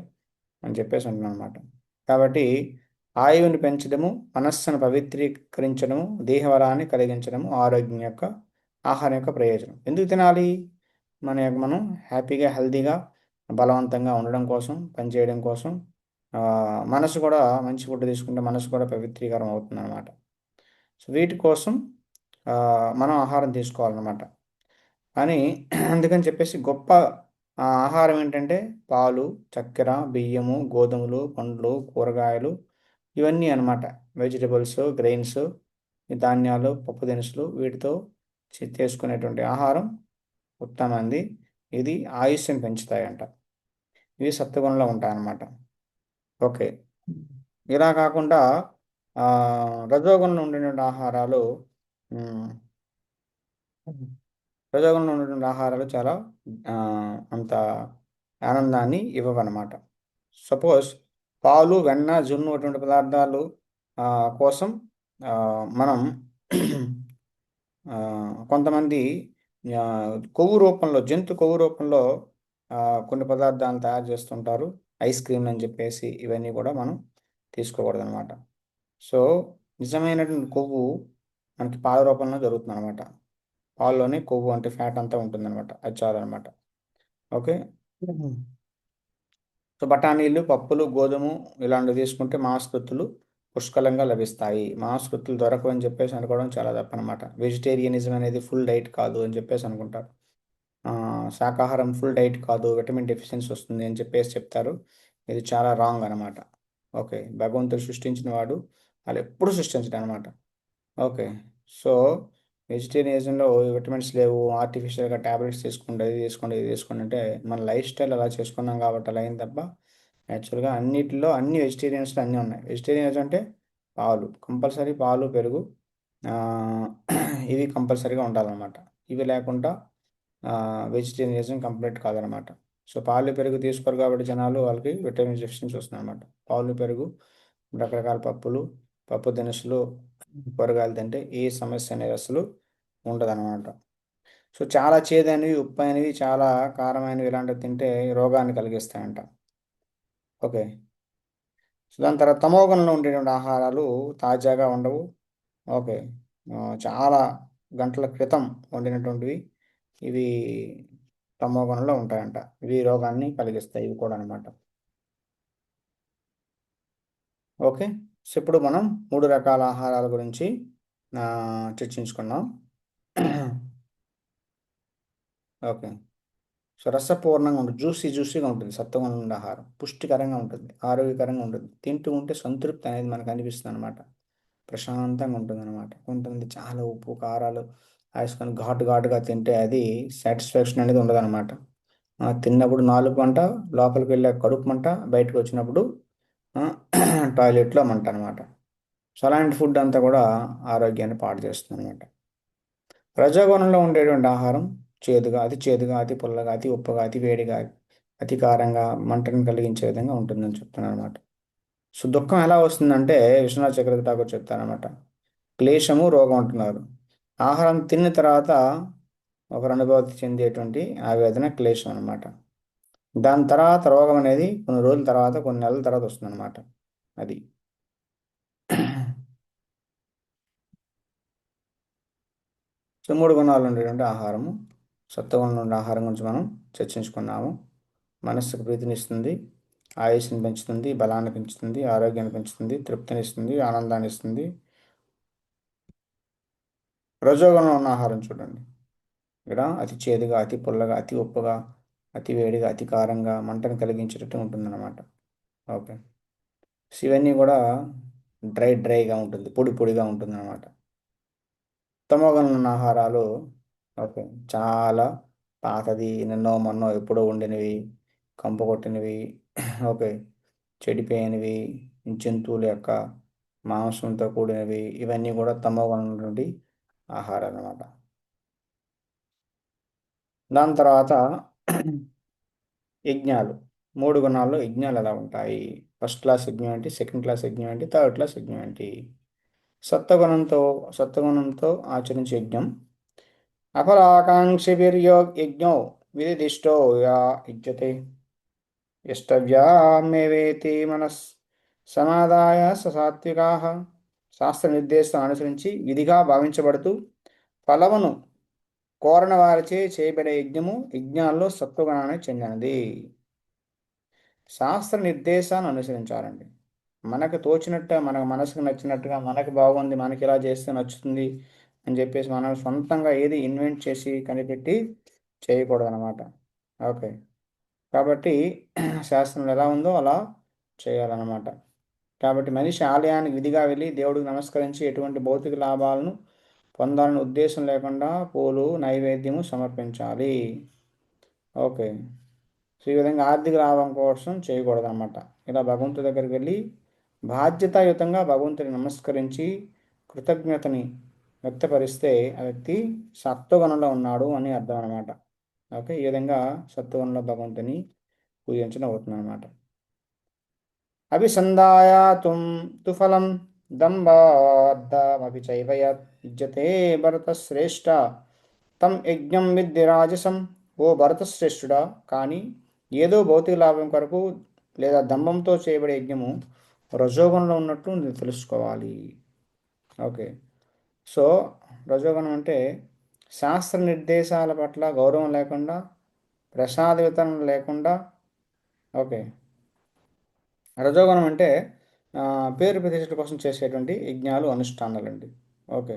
అని చెప్పేసి ఉంటున్నాను అనమాట. కాబట్టి ఆయువుని పెంచడము, మనస్సును పవిత్రీకరించడము, దేహబలాన్ని కలిగించడము ఆరోగ్యం యొక్క, ఆహారం యొక్క ప్రయోజనం. ఎందుకు తినాలి? మనం హ్యాపీగా, హెల్తీగా, బలవంతంగా ఉండడం కోసం, పనిచేయడం కోసం. మనసు కూడా మంచి ఫుడ్ తీసుకుంటే మనసు కూడా పవిత్రీకరం అవుతుంది అనమాట. సో వీటి కోసం ఆ, మనం ఆహారం తీసుకోవాలన్నమాట. కానీ అందుకని చెప్పేసి గొప్ప ఆహారం ఏంటంటే పాలు, చక్కెర, బియ్యము, గోధుమలు, పండ్లు, కూరగాయలు, ఇవన్నీ అన్నమాట. వెజిటబుల్స్, గ్రెయిన్స్, ధాన్యాలు, పప్పు దినుసులు, వీటితో చేసుకునేటువంటి ఆహారం ఉత్తమంది. ఇది ఆయుష్యం పెంచుతాయంట. ఇవి సత్వగుణంలో ఉంటాయన్నమాట. ఓకే. ఇలా కాకుండా ఆ, రజోగుణంలో ఉండినటువంటి ఆహారాలు, ఉమ్, రజోగుణంలో ఉన్నటువంటి ఆహారాలు చాలా ఆ, అంత ఆనందాన్ని ఇవ్వవన్నమాట. సపోజ్ పాలు, వెన్న, జున్ను అటువంటి పదార్థాలు ఆ, కోసం ఆ, మనం ఆ, కొంతమంది ఆ, కొవ్వు రూపంలో, జంతు కొవ్వు రూపంలో ఆ, కొన్ని పదార్థాలను తయారు చేస్తుంటారు. ఐస్ క్రీమ్ అని చెప్పేసి ఇవన్నీ కూడా మనం తీసుకోకూడదు అనమాట. సో నిజమైనటువంటి కొవ్వు మనకి పాల రూపంలో దొరుకుతుంది అనమాట. పాల్లోనే కొవ్వు అంటే ఫ్యాట్ అంతా ఉంటుందన్నమాట, అది చాలన్నమాట. ఓకే. సో బఠానీలు, పప్పులు, గోధుమ ఇలాంటివి తీసుకుంటే మాంసకృత్తులు పుష్కలంగా లభిస్తాయి. మాంసకృత్తులు దొరకవు అని చెప్పేసి అనుకోవడం చాలా తప్పనమాట. వెజిటేరియనిజం అనేది ఫుల్ డైట్ కాదు అని చెప్పేసి అనుకుంటారు. శాకాహారం ఫుల్ డైట్ కాదు, విటమిన్ డెఫిషియన్సీ వస్తుంది అని చెప్పేసి చెప్తారు. ఇది చాలా రాంగ్ అనమాట. ఓకే, భగవంతుడు సృష్టించిన వాడు వాళ్ళు ఎప్పుడు సృష్టించడం అనమాట. ఓకే. సో వెజిటేరియనిజంలో విటమిన్స్ లేవు, ఆర్టిఫిషియల్గా ట్యాబ్లెట్స్ తీసుకోండి, అది తీసుకోండి, ఇది తీసుకోండి అంటే మన లైఫ్ స్టైల్ అలా చేసుకున్నాం కాబట్టి అలా అయింది తప్ప యాక్చువల్గా అన్నిటిలో అన్ని వెజిటేరియన్స్లో అన్నీ ఉన్నాయి. వెజిటేరియన్స్ అంటే పాలు కంపల్సరీ, పాలు, పెరుగు, ఆ, ఇవి కంపల్సరీగా ఉండాలన్నమాట. ఇవి లేకుండా వెజిటేరియనిజం కంప్లీట్ కాదనమాట. సో పాలు పెరుగు తీసుకోరు కాబట్టి జనాలు వాళ్ళకి విటమిన్ డెఫిషియన్సీ వస్తుంది అనమాట. పాలు పెరుగు, రకరకాల పప్పులు, పప్పు దినుసులు, కూరగాయలు తింటే ఏ సమస్య అనేది అసలు ఉండదన్నమాట. సో చాలా చేదైనవి, ఉప్పు అయినవి, చాలా కారమైనవి ఇలాంటివి తింటే రోగాన్ని కలిగిస్తాయంట. ఓకే. సో దాని తర్వాత తమోగుణంలో ఉండేటువంటి ఆహారాలు తాజాగా ఉండవు. ఓకే. చాలా గంటల క్రితం వండినటువంటివి ఇవి తమోగుణంలో ఉంటాయంట. ఇవి రోగాన్ని కలిగిస్తాయి ఇవి కూడా అనమాట. ఓకే. సో ఇప్పుడు మనం 3 రకాల ఆహారాల గురించి చర్చించుకున్నాం. ఓకే. సో రసపూర్ణంగా ఉంటుంది, జ్యూసీగా ఉంటుంది, సత్వగుణం ఉండే ఆహారం పుష్టికరంగా ఉంటుంది, ఆరోగ్యకరంగా ఉంటుంది. తింటూ ఉంటే సంతృప్తి అనేది మనకు అనిపిస్తుంది అనమాట. ప్రశాంతంగా ఉంటుంది అనమాట. కొంతమంది చాలా ఉప్పు కారాలు వేసుకొని ఘాటుగా తింటే అది సాటిస్ఫాక్షన్ అనేది ఉండదన్నమాట. తిన్నప్పుడు నాలుగు మంట, లోపలికి వెళ్ళే కడుపు మంట, బయటకు వచ్చినప్పుడు ఆ, టాయిలెట్లో మంట అనమాట. సో అలాంటి ఫుడ్ అంతా కూడా ఆరోగ్యాన్ని పాడు చేస్తుంది అనమాట. రజోగుణంలో ఉండేటువంటి ఆహారం చేదుగా, అతి చేదుగా, అతి పుల్లగా, అతి ఉప్పుగా, అతి వేడిగా, అతి కారంగా, మంటను కలిగించే విధంగా ఉంటుందని చెప్తున్నాను అనమాట. సో దుఃఖం ఎలా వస్తుందంటే విశ్వనాథ్ చక్రవర్తి ఠాకూర్ చెప్తారనమాట. క్లేశము రోగం అంటున్నారు. ఆహారం తిన్న తర్వాత ఒకరు అనుభూతి చెందేటువంటి ఆవేదన క్లేశం అనమాట. దాని తర్వాత రోగం అనేది కొన్ని రోజుల తర్వాత, కొన్ని నెలల తర్వాత వస్తుందన్నమాట. అది సో 3 గుణాలు ఉండేటువంటి ఆహారము. సత్వగుణం ఉండే ఆహారం గురించి మనం చర్చించుకున్నాము. మనస్సుకు ప్రీతినిస్తుంది, ఆయుష్ని పెంచుతుంది, బలాన్ని పెంచుతుంది, ఆరోగ్యాన్ని పెంచుతుంది, తృప్తినిస్తుంది, ఆనందాన్ని ఇస్తుంది. రజోగుణంలో ఉన్న ఆహారం చూడండి. ఇక్కడ అతి చేదుగా, అతి పుల్లగా, అతి ఉప్పుగా, అతి వేడిగా, అతి కారంగా, మంటను కలిగించేటట్టు ఉంటుందన్నమాట. ఓకే. సో ఇవన్నీ కూడా డ్రైగా ఉంటుంది, పొడిగా ఉంటుంది అనమాట. తమోగుణంలో ఉన్న ఆహారాలు ఓకే చాలా పాతది, నిన్నో మొన్నో ఎప్పుడో ఉండినవి, కంపు కొట్టినవి, ఓకే, చెడిపోయినవి, జంతువుల యొక్క మాంసంతో కూడినవి, ఇవన్నీ కూడా తమోగుణం నుండి ఆహారాలు అన్నమాట. దాని తర్వాత యజ్ఞాలు. 3 గుణాల్లో యజ్ఞాలు ఎలా ఉంటాయి? ఫస్ట్ క్లాస్ యజ్ఞం ఏంటి, సెకండ్ క్లాస్ యజ్ఞం ఏంటి, థర్డ్ క్లాస్ యజ్ఞం ఏంటి? సత్వగుణంతో సత్వగుణంతో ఆచరించే యజ్ఞం. అపరాకాంక్షిభిర్యో యజ్ఞో విదిష్టో యా యుజ్యతే యష్టవ్యామేవేతి మనస్ సమాదాయ సాత్వికా. శాస్త్ర నిర్దేశాలను అనుసరించి విధిగా భావించబడుతూ ఫలమును కోరని వారిచే చేయబడే యజ్ఞము యజ్ఞాల్లో సత్వగుణానికి చెందినది. శాస్త్ర నిర్దేశాన్ని అనుసరించాలండి. మనకు తోచినట్టు, మన మనసుకు నచ్చినట్టుగా, మనకు బాగుంది, మనకి ఇలా చేస్తే నచ్చుతుంది అని చెప్పేసి మనం సొంతంగా ఏది ఇన్వెంట్ చేసి కనిపెట్టి చేయకూడదు అనమాట. ఓకే. కాబట్టి శాస్త్రం ఎలా ఉందో అలా చేయాలన్నమాట. కాబట్టి మనిషి ఆలయానికి విధిగా వెళ్ళి దేవుడికి నమస్కరించి ఎటువంటి భౌతిక లాభాలను పొందాలని ఉద్దేశం లేకుండా పూలు నైవేద్యము సమర్పించాలి. ఓకే. సో ఈ విధంగా ఆర్థిక లాభం కోసం చేయకూడదు అన్నమాట. ఇలా భగవంతుడి దగ్గరికి వెళ్ళి బాధ్యతాయుతంగా భగవంతుని నమస్కరించి కృతజ్ఞతని వ్యక్తపరిస్తే ఆ వ్యక్తి సత్వగుణంలో ఉన్నాడు అని అర్థం అనమాట. ఓకే. ఈ విధంగా సత్వగుణంలో భగవంతుని పూజించడం అవుతుంది అనమాట. అభిసంధాయాతుం తు ఫలం దంభార్థమపి చైవ యత్ యుజ్యతే భరతశ్రేష్ఠ తం యజ్ఞం విద్ధి రాజసం. ఓ భరతశ్రేష్ఠుడా, కానీ ఏదో భౌతిక లాభం కొరకు లేదా దంభంతో చేయబడే యజ్ఞము రజోగుణంలో ఉన్నట్టు నువ్వు తెలుసుకోవాలి. ఓకే. సో రజోగుణం అంటే శాస్త్ర నిర్దేశాల పట్ల గౌరవం లేకుండా, ప్రసాద వితరణ లేకుండా, ఓకే, రజోగుణం అంటే పేరు ప్రతిష్టల కోసం చేసేటువంటి యజ్ఞాలు అనుష్ఠానాలండి. ఓకే.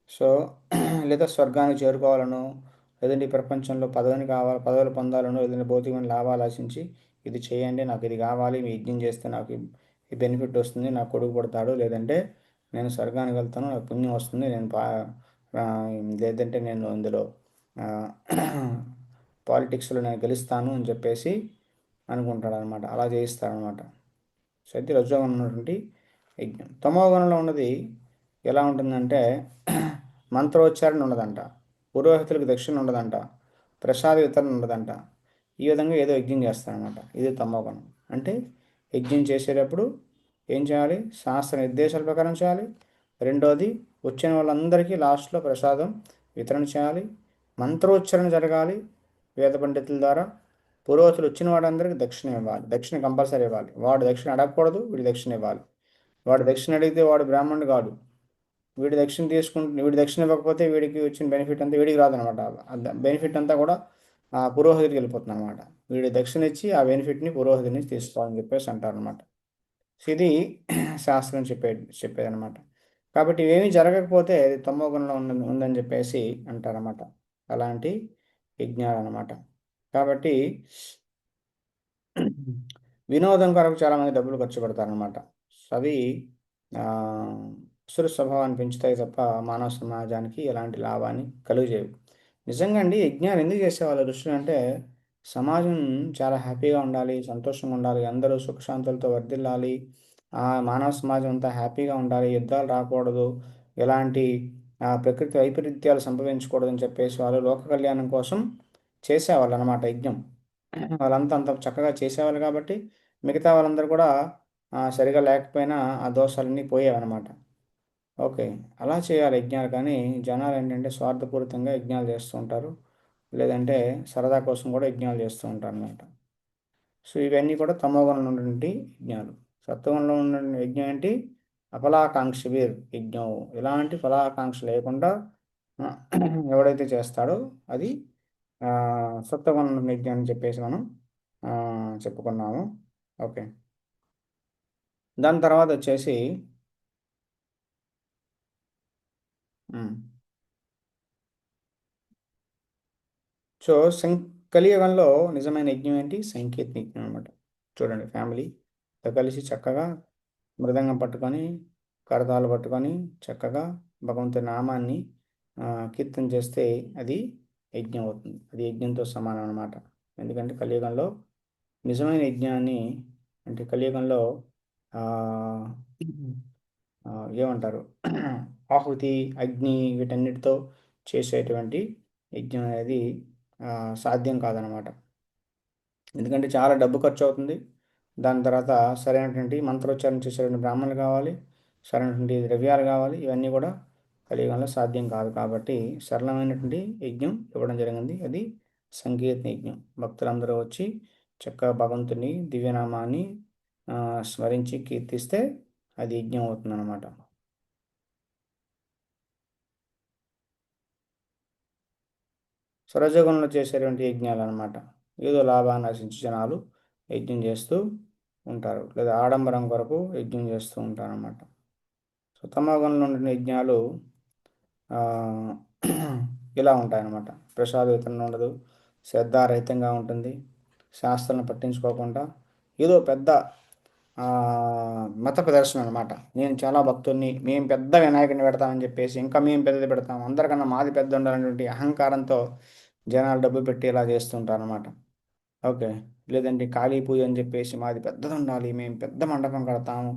సో లేదా స్వర్గానికి చేరుకోవాలనో, లేదంటే ఈ ప్రపంచంలో పదవిని కావాలి, పదవులు పొందాలనో, లేదంటే భౌతికమైన లాభాలు ఆశించి ఇది చేయండి, నాకు ఇది కావాలి, మీ యజ్ఞం చేస్తే నాకు ఈ బెనిఫిట్ వస్తుంది, నాకు కొడుకు పుడతాడు, లేదంటే నేను స్వర్గానికి వెళ్తాను, నాకు పుణ్యం వస్తుంది, ఆ, లేదంటే నేను ఇందులో పాలిటిక్స్లో నేను గెలుస్తాను అని చెప్పేసి అనుకుంటాడు అనమాట. అలా చేయిస్తాడనమాట. సో అయితే రజోగుణంలో ఉన్నటువంటి యజ్ఞం. తమోగుణంలో ఉన్నది ఎలా ఉంటుందంటే మంత్రోచ్చారణ ఉండదంట, పురోహితులకు దక్షిణ ఉండదంట, ప్రసాద వితరణ ఉండదంట. ఈ విధంగా ఏదో యజ్ఞం చేస్తారనమాట. ఇది తమోగుణం. అంటే యజ్ఞం చేసేటప్పుడు ఏం చేయాలి? శాస్త్ర నిర్దేశాల ప్రకారం చేయాలి. రెండోది, వచ్చిన వాళ్ళందరికీ లాస్ట్లో ప్రసాదం వితరణ చేయాలి. మంత్రోచ్చారణ జరగాలి వేద పండితుల ద్వారా. పురోహితులు వచ్చిన వాడందరికీ దక్షిణ ఇవ్వాలి. దక్షిణ కంపల్సరీ ఇవ్వాలి. వాడు దక్షిణ అడగకూడదు, వీడు దక్షిణ ఇవ్వాలి. వాడు దక్షిణ అడిగితే వాడు బ్రాహ్మణుడు కాదు. వీడి దక్షిణ ఇవ్వకపోతే వీడికి వచ్చిన బెనిఫిట్ అంతా వీడికి రాదనమాట. బెనిఫిట్ అంతా కూడా ఆ పురోహితుడికి వెళ్ళిపోతుంది అనమాట. వీడి దక్షిణ ఇచ్చి ఆ బెనిఫిట్ని పురోహితుడి నుంచి తీసుకోవాలని చెప్పేసి అంటారు అనమాట. సో ఇది శాస్త్రం చెప్పేదనమాట. కాబట్టి ఇవేమీ జరగకపోతే అది తమో గుణంలో ఉందని చెప్పేసి అంటారన్నమాట. అలాంటి యజ్ఞాలు అనమాట. కాబట్టి వినోదం కొరకు చాలామంది డబ్బులు ఖర్చు పెడతారనమాట. అవి ఆ, అసుర స్వభావాన్ని పెంచుతాయి తప్ప మానవ సమాజానికి ఎలాంటి లాభాన్ని కలుగజేయవు. నిజంగా అండి యజ్ఞాలు ఎందుకు చేసేవాళ్ళు ఋషులు అంటే సమాజం చాలా హ్యాపీగా ఉండాలి, సంతోషంగా ఉండాలి, అందరూ సుఖశాంతులతో వర్ధిల్లాలి, ఆ మానవ సమాజం అంతా హ్యాపీగా ఉండాలి, యుద్ధాలు రాకూడదు, ఎలాంటి ప్రకృతి వైపరీత్యాలు సంభవించకూడదని చెప్పేసి వాళ్ళు లోక కళ్యాణం కోసం చేసేవాళ్ళు అనమాట యజ్ఞం. వాళ్ళంతా అంత చక్కగా చేసేవాళ్ళు కాబట్టి మిగతా వాళ్ళందరూ కూడా సరిగా లేకపోయినా ఆ దోషాలన్నీ పోయేవన్నమాట. ఓకే. అలా చేయాలి యజ్ఞాలు. కానీ జనాలు ఏంటంటే స్వార్థపూరితంగా యజ్ఞాలు చేస్తూ ఉంటారు. లేదంటే సరదా కోసం కూడా యజ్ఞాలు చేస్తూ ఉంటారు అనమాట. సో ఇవన్నీ కూడా తమోగుణంలో ఉన్నటువంటి యజ్ఞాలు. సత్వగుణంలో ఉన్న యజ్ఞం ఏంటి? అఫలాకాంక్ష వీర్ యజ్ఞం. ఎలాంటి ఫలాకాంక్ష లేకుండా ఆ, ఎవడైతే చేస్తాడో అది సత్వగుణం యజ్ఞం అని చెప్పేసి మనం ఆ, చెప్పుకున్నాము. ఓకే. దాని తర్వాత వచ్చేసి ఉమ్, సో కలియుగంలో నిజమైన యజ్ఞం ఏంటి? సంకీర్తన యజ్ఞం అనమాట. చూడండి ఫ్యామిలీతో కలిసి చక్కగా మృదంగం పట్టుకొని, కరతాళాలు పట్టుకొని చక్కగా భగవంతుని నామాన్ని ఆ, కీర్తన చేస్తే అది యజ్ఞం అవుతుంది. అది యజ్ఞంతో సమానం అనమాట. ఎందుకంటే కలియుగంలో నిజమైన యజ్ఞాన్ని, అంటే కలియుగంలో ఆ, ఆ, ఏమంటారు ఆహుతి, అగ్ని వీటన్నిటితో చేసేటువంటి యజ్ఞం అనేది ఆ, సాధ్యం కాదనమాట. ఎందుకంటే చాలా డబ్బు ఖర్చు అవుతుంది. దాని తర్వాత సరైనటువంటి మంత్రోచ్చారణ చేసేటువంటి బ్రాహ్మణులు కావాలి, సరైనటువంటి ద్రవ్యాలు కావాలి. ఇవన్నీ కూడా కలియుగంలో సాధ్యం కాదు. కాబట్టి సరళమైనటువంటి యజ్ఞం ఇవ్వడం జరిగింది. అది సంకీర్తన యజ్ఞం. భక్తులందరూ వచ్చి చక్కగా భగవంతుని దివ్యనామాన్ని ఆ, స్మరించి కీర్తిస్తే అది యజ్ఞం అవుతుందన్నమాట. స్వరజగుణంలో చేసేటువంటి యజ్ఞాలు అనమాట. ఏదో లాభాన్ని ఆశించి జనాలు యజ్ఞం చేస్తూ ఉంటారు, లేదా ఆడంబరం కొరకు యజ్ఞం చేస్తూ ఉంటారు అన్నమాట. సో తమోగుణంలో ఉండే యజ్ఞాలు ఆ, ఇలా ఉంటాయన్నమాట. ప్రసాద వితరణ ఉండదు, శ్రద్ధారహితంగా ఉంటుంది, శాస్త్రాలను పట్టించుకోకుండా ఏదో పెద్ద ఆ, మత ప్రదర్శన అనమాట. నేను చాలా భక్తుడిని, మేము పెద్ద వినాయకుడిని పెడతామని చెప్పేసి ఇంకా మేము పెద్దది పెడతాం, అందరికన్నా మాది పెద్ద ఉండాలనేటువంటి అహంకారంతో జనాలు డబ్బు పెట్టి ఇలా చేస్తుంటారు అనమాట. ఓకే. లేదంటే కాళీ పూజ అని చెప్పేసి మాది పెద్దది ఉండాలి, మేము పెద్ద మండపం కడతాము,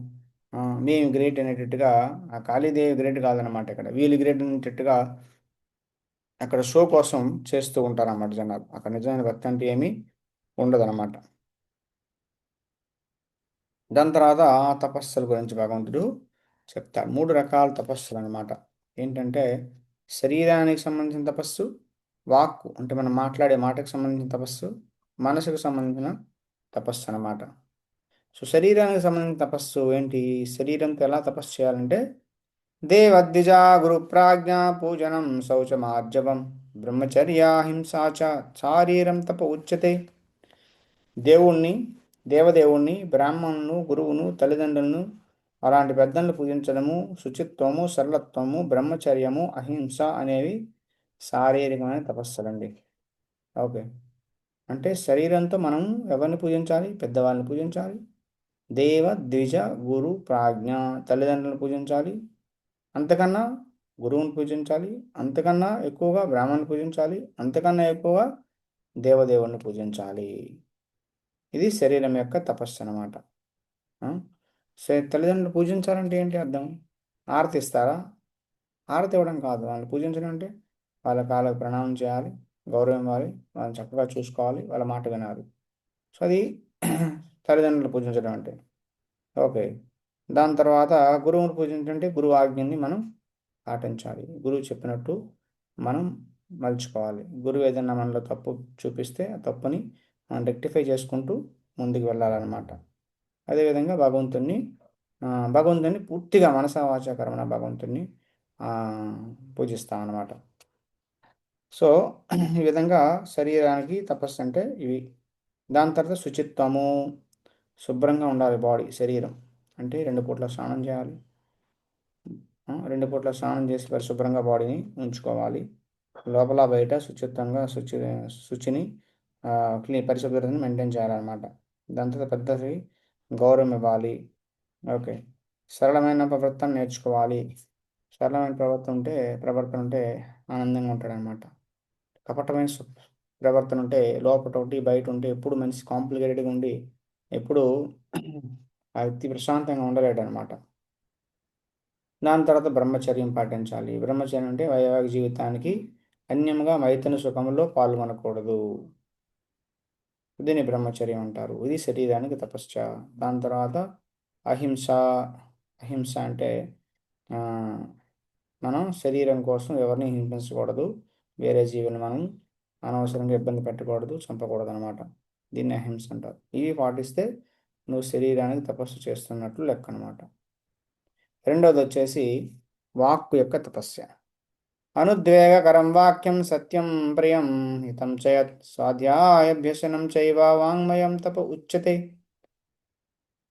ఆ, మేము గ్రేట్ అనేటట్టుగా. ఆ కాళీదేవి గ్రేట్ కాదనమాట, ఇక్కడ వీళ్ళు గ్రేట్ అనేటట్టుగా అక్కడ షో కోసం చేస్తూ ఉంటారన్నమాట జనాలు. అక్కడ నిజమైన భక్తి అంటే ఏమీ ఉండదన్నమాట. దాని తర్వాత తపస్సుల గురించి భగవంతుడు చెప్తాడు. మూడు రకాల తపస్సులు అనమాట. ఏంటంటే శరీరానికి సంబంధించిన తపస్సు, వాక్కు అంటే మనం మాట్లాడే మాటకు సంబంధించిన తపస్సు, మనసుకు సంబంధించిన తపస్సు అన్నమాట. సో శరీరానికి సంబంధించిన తపస్సు ఏంటి? శరీరంతో ఎలా తపస్సు చేయాలంటే దేవద్విజా గురు ప్రాజ్ఞ పూజనం శౌచమార్జవం బ్రహ్మచర్య హింసా చ శారీరం తప ఉచ్యతే. దేవుణ్ణి దేవదేవుణ్ణి, బ్రాహ్మణును, గురువును, తల్లిదండ్రులను అలాంటి పెద్దలను పూజించడము, శుచిత్వము, సరళత్వము, బ్రహ్మచర్యము, అహింస అనేవి శారీరకమైన తపస్సులండి. ఓకే. అంటే శరీరంతో మనం ఎవరిని పూజించాలి? పెద్దవాళ్ళని పూజించాలి. దేవ, ద్విజ, గురు, ప్రాజ్ఞ, తల్లిదండ్రులను పూజించాలి. అంతకన్నా గురువుని పూజించాలి. అంతకన్నా ఎక్కువగా బ్రాహ్మణుని పూజించాలి. అంతకన్నా ఎక్కువగా దేవదేవుణ్ణి పూజించాలి. ఇది శరీరం యొక్క తపస్సు అన్నమాట. ఆ? తల్లిదండ్రులు పూజించాలంటే ఏంటి అర్థం? హారతి ఇస్తారా? హారతి ఇవ్వడం కాదు. వాళ్ళని పూజించడం అంటే వాళ్ళ కాళ్ళకు ప్రణామం చేయాలి, గౌరవం ఇవ్వాలి, వాళ్ళని చక్కగా చూసుకోవాలి, వాళ్ళ మాట వినాలి. సో అది తల్లిదండ్రులు పూజించడం అంటే. ఓకే. దాని తర్వాత గురువుని పూజించంటే గురువు ఆజ్ఞని మనం పాటించాలి. గురువు చెప్పినట్టు మనం మలుచుకోవాలి. గురువు ఏదైనా మనలో తప్పు చూపిస్తే ఆ తప్పుని మనం రెక్టిఫై చేసుకుంటూ ముందుకు వెళ్ళాలన్నమాట. అదేవిధంగా భగవంతుని పూర్తిగా మనసా వాచా కర్మణ భగవంతుని ఆ, పూజిస్తాం అన్నమాట. సో ఈ విధంగా శరీరానికి తపస్సు అంటే ఇవి. దాని తర్వాత శుచిత్వము, శుభ్రంగా ఉండాలి బాడీ, శరీరం. అంటే 2 పూట్ల స్నానం చేయాలి. 2 పూట్ల స్నానం చేసి పరిశుభ్రంగా బాడీని ఉంచుకోవాలి. లోపల బయట శుచిత్వంగా శుచిని పరిశుభ్రతని మెయింటైన్ చేయాలన్నమాట. దాని తర్వాత పెద్దది గౌరవం ఇవ్వాలి. ఓకే. సరళమైన ప్రవర్తన నేర్చుకోవాలి. సరళమైన ప్రవర్తన ఉంటే ఆనందంగా ఉంటాడనమాట. కపటమైన ప్రవర్తన ఉంటే లోపట ఒకటి బయట ఉంటే ఎప్పుడు మనిషి కాంప్లికేటెడ్గా ఉండి ఎప్పుడు ఆ వ్యక్తి ప్రశాంతంగా ఉండలేడు అనమాట. దాని తర్వాత బ్రహ్మచర్యం పాటించాలి. బ్రహ్మచర్యం అంటే వైవాహిక జీవితానికి అన్యముగా మైథున సుఖంలో పాల్గొనకూడదు. దీన్ని బ్రహ్మచర్యం అంటారు. ఇది శరీరానికి తపశ్చ. దాని తర్వాత అహింస. అహింస అంటే ఆ, మనం శరీరం కోసం ఎవరిని హింసించకూడదు. వేరే జీవుని మనం అనవసరంగా ఇబ్బంది పెట్టకూడదు, చంపకూడదు అనమాట. దీన్ని అహింస అంటారు. ఇవి పాటిస్తే నువ్వు శరీరానికి తపస్సు చేస్తున్నట్లు లెక్క అనమాట. రెండవది వచ్చేసి వాక్కు యొక్క తపస్య. అనుద్వేగకరం వాక్యం సత్యం ప్రియం హితం చయత్ స్వాధ్యాయాభ్యసనం చైవ వాంగ్మయం తప ఉచ్యతే.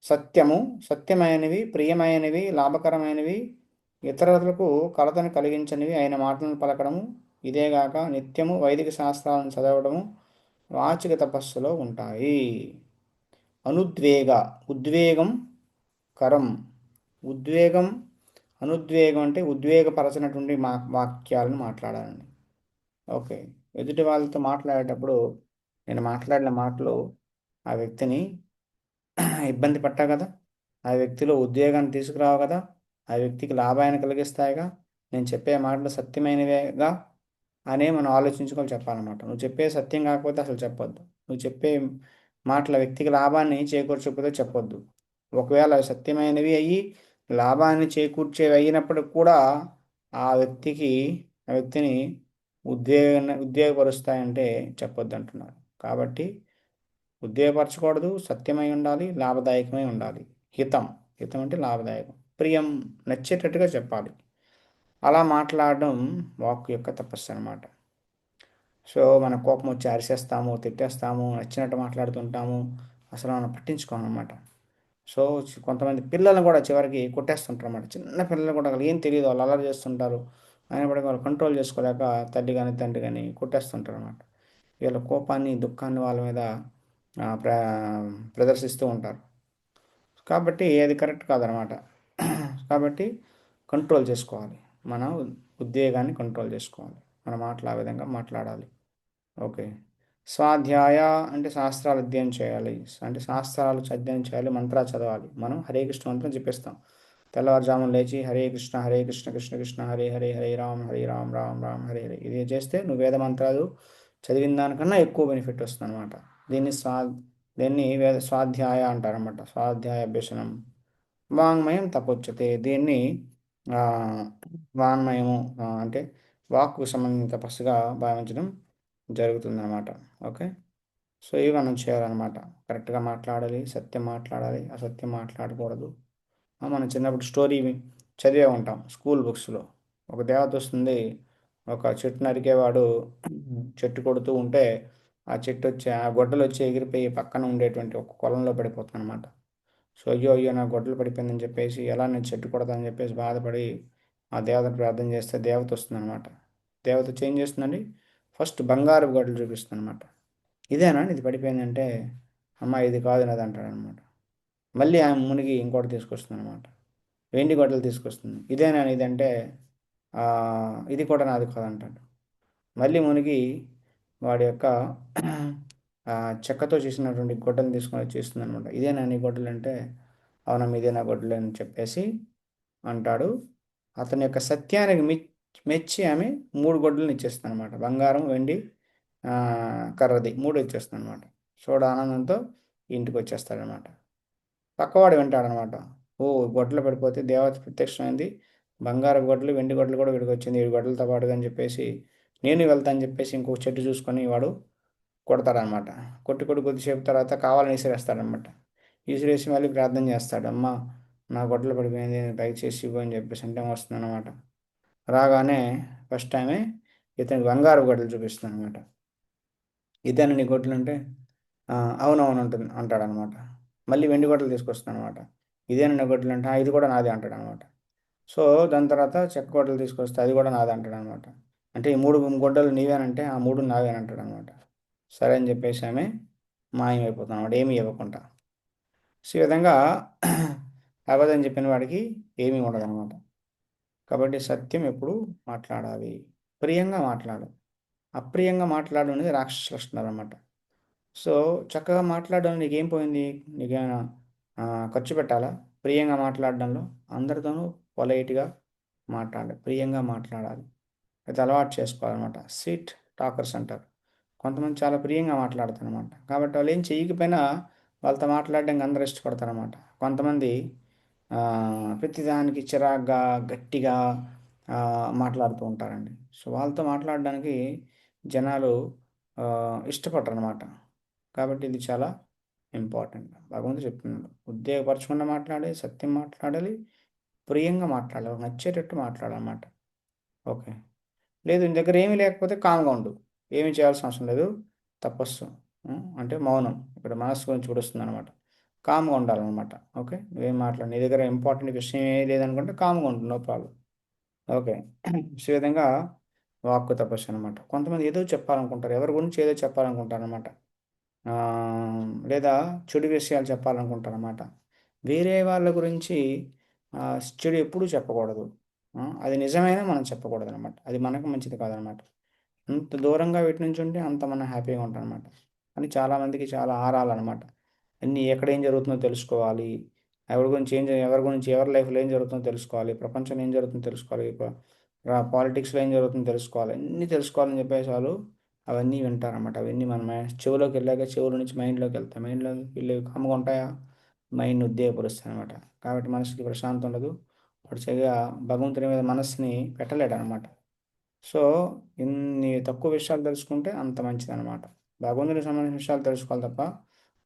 సత్యము, సత్యమైనవి, ప్రియమైనవి, లాభకరమైనవి, ఇతరులకు కలతను కలిగించనివి అయిన మాటలను పలకడము, ఇదేగాక నిత్యము వైదిక శాస్త్రాలను చదవడము వాచిక తపస్సులో ఉంటాయి. అనుద్వేగ, ఉద్వేగం, కరం, ఉద్వేగం, అనుద్వేగం అంటే ఉద్వేగపరచినటువంటి వాక్యాలను మాట్లాడాలండి. ఓకే. ఎదుటి వాళ్ళతో మాట్లాడేటప్పుడు నేను మాట్లాడిన మాటలు ఆ వ్యక్తిని ఇబ్బంది పట్టా కదా, ఆ వ్యక్తిలో ఉద్వేగాన్ని తీసుకురావు కదా, ఆ వ్యక్తికి లాభాన్ని కలిగిస్తాయిగా, నేను చెప్పే మాటలు సత్యమైనవేగా అనే మనం ఆలోచించుకొని చెప్పాలన్నమాట. నువ్వు చెప్పే సత్యం కాకపోతే అసలు చెప్పొద్దు. నువ్వు చెప్పే మాటల వ్యక్తికి లాభాన్ని చేకూర్చకపోతే చెప్పొద్దు. ఒకవేళ అవి సత్యమైనవి అయ్యి లాభాన్ని చేకూర్చేవి అయినప్పటికి కూడా ఆ వ్యక్తికి ఆ వ్యక్తిని ఉద్వేగపరుస్తాయంటే చెప్పొద్దు అంటున్నారు. కాబట్టి ఉద్వేగపరచకూడదు, సత్యమై ఉండాలి, లాభదాయకమై ఉండాలి. హితం, హితం అంటే లాభదాయకం. ప్రియం, నచ్చేటట్టుగా చెప్పాలి. అలా మాట్లాడడం వాక్కు యొక్క తపస్సు అనమాట. సో మన కోపం వచ్చి అరిసేస్తాము, తిట్టేస్తాము, నచ్చినట్టు మాట్లాడుతుంటాము, అసలు మనం పట్టించుకోమన్నమాట. సో కొంతమంది పిల్లల్ని కూడా చివరికి కొట్టేస్తుంటారు అన్నమాట. చిన్న పిల్లలు కూడా వాళ్ళకి ఏం తెలియదు, వాళ్ళు అల్లరి చేస్తుంటారు. అయినప్పటికీ వాళ్ళు కంట్రోల్ చేసుకోలేక తల్లి కానీ తండ్రి కానీ కొట్టేస్తుంటారు అన్నమాట. వీళ్ళ కోపాన్ని దుఃఖాన్ని వాళ్ళ మీద ఆ, ప్ర ప్రదర్శిస్తూ ఉంటారు. కాబట్టి అది కరెక్ట్ కాదనమాట. కాబట్టి కంట్రోల్ చేసుకోవాలి. మన ఉద్వేగాన్ని కంట్రోల్ చేసుకోవాలి. మన మాటలు ఆ విధంగా మాట్లాడాలి. ఓకే. స్వాధ్యాయ అంటే శాస్త్రాలు అధ్యయనం చేయాలి. అంటే శాస్త్రాలు అధ్యయనం చేయాలి, మంత్రాలు చదవాలి. మనం హరే కృష్ణ మంత్రం చెప్పిస్తాం. తెల్లవారుజామున లేచి హరే కృష్ణ కృష్ణ కృష్ణ హరే హరే హరే రామ్ రామ్ రామ్ హరే హరే ఇది చేస్తే నువ్వు వేద మంత్రాలు చదివిన దానికన్నా ఎక్కువ బెనిఫిట్ వస్తుంది అనమాట. దీన్ని స్వా దీన్ని స్వాధ్యాయ అంటారనమాట. స్వాధ్యాయ అభ్యసనం. వాంగ్మయం తపొచ్చతే. దీన్ని ఆ, వాంగ్మయము అంటే వాక్కు సంబంధించిన తపస్సుగా భావించడం జరుగుతుందన్నమాట. ఓకే. సో ఇవి మనం చేయాలన్నమాట. కరెక్ట్గా మాట్లాడాలి, సత్యం మాట్లాడాలి, అసత్యం మాట్లాడకూడదు. మనం చిన్నప్పుడు స్టోరీ చదివే ఉంటాం స్కూల్ బుక్స్లో. ఒక దేవత వస్తుంది, ఒక చెట్టు నరికేవాడు చెట్టు కొడుతూ ఉంటే ఆ చెట్టు వచ్చి ఆ గొడ్డలు వచ్చి ఎగిరిపోయి పక్కన ఉండేటువంటి ఒక కొలంలో పడిపోతుంది అనమాట. సో అయ్యో అయ్యో నా గొడ్డలు పడిపోయిందని చెప్పేసి ఎలా నేను చెట్టు కొడతానని చెప్పేసి బాధపడి ఆ దేవతను ప్రార్థన చేస్తే దేవత వస్తుంది అనమాట. దేవత వచ్చి ఏం చేస్తుందండి, ఫస్ట్ బంగారు గొడ్డలు చూపిస్తుంది అనమాట. ఇదేనా ఇది పడిపోయిందంటే, అమ్మ ఇది కాదు నాది అంటాడు అనమాట. మళ్ళీ ఆమె మునిగి ఇంకోటి తీసుకొస్తుంది అనమాట. వెండి గొడ్డలు తీసుకొస్తుంది. ఇదేనా ఇదంటే "ఆ, ఇది కూడా నాది కాదంటాడు. మళ్ళీ మునిగి వాడి యొక్క ఆ, చెక్కతో చేసినటువంటి గొడ్డలు తీసుకొని వచ్చి ఇస్తుంది అనమాట. ఇదేనా నీ గొడ్డలు అంటే, అవునమ్మా ఇదే నా గొడ్డలు అని చెప్పేసి అంటాడు. అతని యొక్క సత్యానికి మెచ్చి ఆమె 3 గొడ్డలను ఇచ్చేస్తుంది అనమాట. బంగారం, వెండి, ఆ, కర్రది 3 ఇచ్చేస్తుంది అనమాట. చూడ ఆనందంతో ఇంటికి వచ్చేస్తాడనమాట. పక్కవాడు వింటాడనమాట. ఓ గొడ్డలు పడిపోతే దేవత ప్రత్యక్షమైంది, బంగారు గొడ్డలు వెండి గొడ్డలు కూడా వీడికి వచ్చింది, 7 గొడ్డలతో పాటుగా అని చెప్పేసి నేను వెళ్తాను అని చెప్పేసి ఇంకొక చెట్టు చూసుకొని వాడు కొడతాడనమాట. కొట్టి కొద్దిసేపు తర్వాత కావాలని విసిరేస్తాడనమాట. విసిరేసి మళ్ళీ ప్రార్థన చేస్తాడు, అమ్మ నా గొడ్డలు పడిపోయింది పైకి చేసి ఇవ్వు అని చెప్పేసి అంటే వస్తుందన్నమాట. రాగానే ఫస్ట్ టైమే ఇతనికి బంగారు గొడ్డలు చూపిస్తుంది అనమాట. ఇదేనా నీ గొడ్డలు అంటే, "ఆ, అవునవును ఉంటుంది అంటాడనమాట. మళ్ళీ వెండి గొడ్డలు తీసుకొస్తాను అనమాట. ఇదేనా నీ గొడ్డలు అంటే, "ఆ, ఇది కూడా నాదే అంటాడు అనమాట. సో దాని తర్వాత చెక్క గొడ్డలు తీసుకొస్తే అది కూడా నాదే అంటాడు అనమాట. అంటే ఈ 3 గొడ్డలు నీవేనంటే ఆ 3 నావేనంటాడు అనమాట. సరే అని చెప్పేసి ఆమె మాయమైపోతుంది అనమాట, ఏమీ ఇవ్వకుండా. సో ఈ విధంగా అబద్ధం చెప్పిన వాడికి ఏమీ ఉండదు అనమాట. కాబట్టి సత్యం ఎప్పుడు మాట్లాడాలి, ప్రియంగా మాట్లాడాలి. అప్రియంగా మాట్లాడడం అనేది రాక్షస లక్షణాలు అనమాట. సో చక్కగా మాట్లాడడం నీకేం పోయింది, నీకేమైనా ఖర్చు పెట్టాలా ప్రియంగా మాట్లాడడంలో? అందరితోనూ పొలైట్గా మాట్లాడాలి, ప్రియంగా మాట్లాడాలి. అది అలవాటు చేసుకోవాలన్నమాట. స్వీట్ టాకర్స్ అంటారు. కొంతమంది చాలా ప్రియంగా మాట్లాడతారనమాట. కాబట్టి వాళ్ళు ఏం చేయకపోయినా వాళ్ళతో మాట్లాడడానికి అందరూ ఇష్టపడతారనమాట. కొంతమంది ప్రతిదానికి చిరాగ్గా గట్టిగా మాట్లాడుతూ ఉంటారండి. సో వాళ్ళతో మాట్లాడడానికి జనాలు ఇష్టపడరనమాట. కాబట్టి ఇది చాలా ఇంపార్టెంట్. భగవంతుడు చెప్తున్నాడు, ఉద్యోగపరచకుండా మాట్లాడాలి, సత్యం మాట్లాడాలి, ప్రియంగా మాట్లాడాలి, వాళ్ళకి నచ్చేటట్టు మాట్లాడాలన్నమాట. ఓకే. లేదు నీ దగ్గర ఏమీ లేకపోతే కామ్గా ఉండు, ఏమీ చేయాల్సిన అవసరం లేదు. తపస్సు, అంటే మౌనం, ఇక్కడ మనస్సు గురించి కూడా వస్తుంది అనమాట. కామ్గా ఉండాలన్నమాట. ఓకే, నువ్వేం మాట్లాడు, నీ దగ్గర ఇంపార్టెంట్ విషయం ఏమీ లేదనుకుంటే కామ్గా ఉండు, నో ప్రాబ్లం. ఓకే. సో ఈ విధంగా వాక్కు తపస్సు అనమాట. కొంతమంది ఏదో చెప్పాలనుకుంటారు, ఎవరి గురించి ఏదో చెప్పాలనుకుంటారు అనమాట. లేదా చెడు విషయాలు చెప్పాలనుకుంటారన్నమాట. వేరే వాళ్ళ గురించి చెడు ఎప్పుడూ చెప్పకూడదు. అది నిజమైనా మనం చెప్పకూడదు అనమాట. అది మనకు మంచిది కాదనమాట. ఎంత దూరంగా వీటి నుంచి ఉంటే అంత మనం హ్యాపీగా ఉంటాం అనమాట. కానీ చాలామందికి చాలా ఆరాలన్నమాట. అన్నీ ఎక్కడ ఏం జరుగుతుందో తెలుసుకోవాలి, ఎవరి గురించి ఎవరి లైఫ్లో ఏం జరుగుతుందో తెలుసుకోవాలి, ప్రపంచంలో ఏం జరుగుతుందో తెలుసుకోవాలి, పాలిటిక్స్లో ఏం జరుగుతుందో తెలుసుకోవాలి, అన్నీ తెలుసుకోవాలని చెప్పేసి వాళ్ళు అవన్నీ వింటారన్నమాట. అవన్నీ మన చెవులోకి వెళ్ళాక చెవుల నుంచి మైండ్లోకి వెళ్తాయి. మైండ్లోకి వెళ్ళి కామ్గా ఉంటాయా, మైండ్ని ఉద్యోగపరుస్తాయి అనమాట. కాబట్టి మనసుకి ప్రశాంతం ఉండదు. వాడు సరిగా భగవంతుని మీద మనస్సుని పెట్టలేడు అనమాట. సో ఇన్ని తక్కువ విషయాలు తెలుసుకుంటే అంత మంచిదన్నమాట. భగవంతునికి సంబంధించిన విషయాలు తెలుసుకోవాలి తప్ప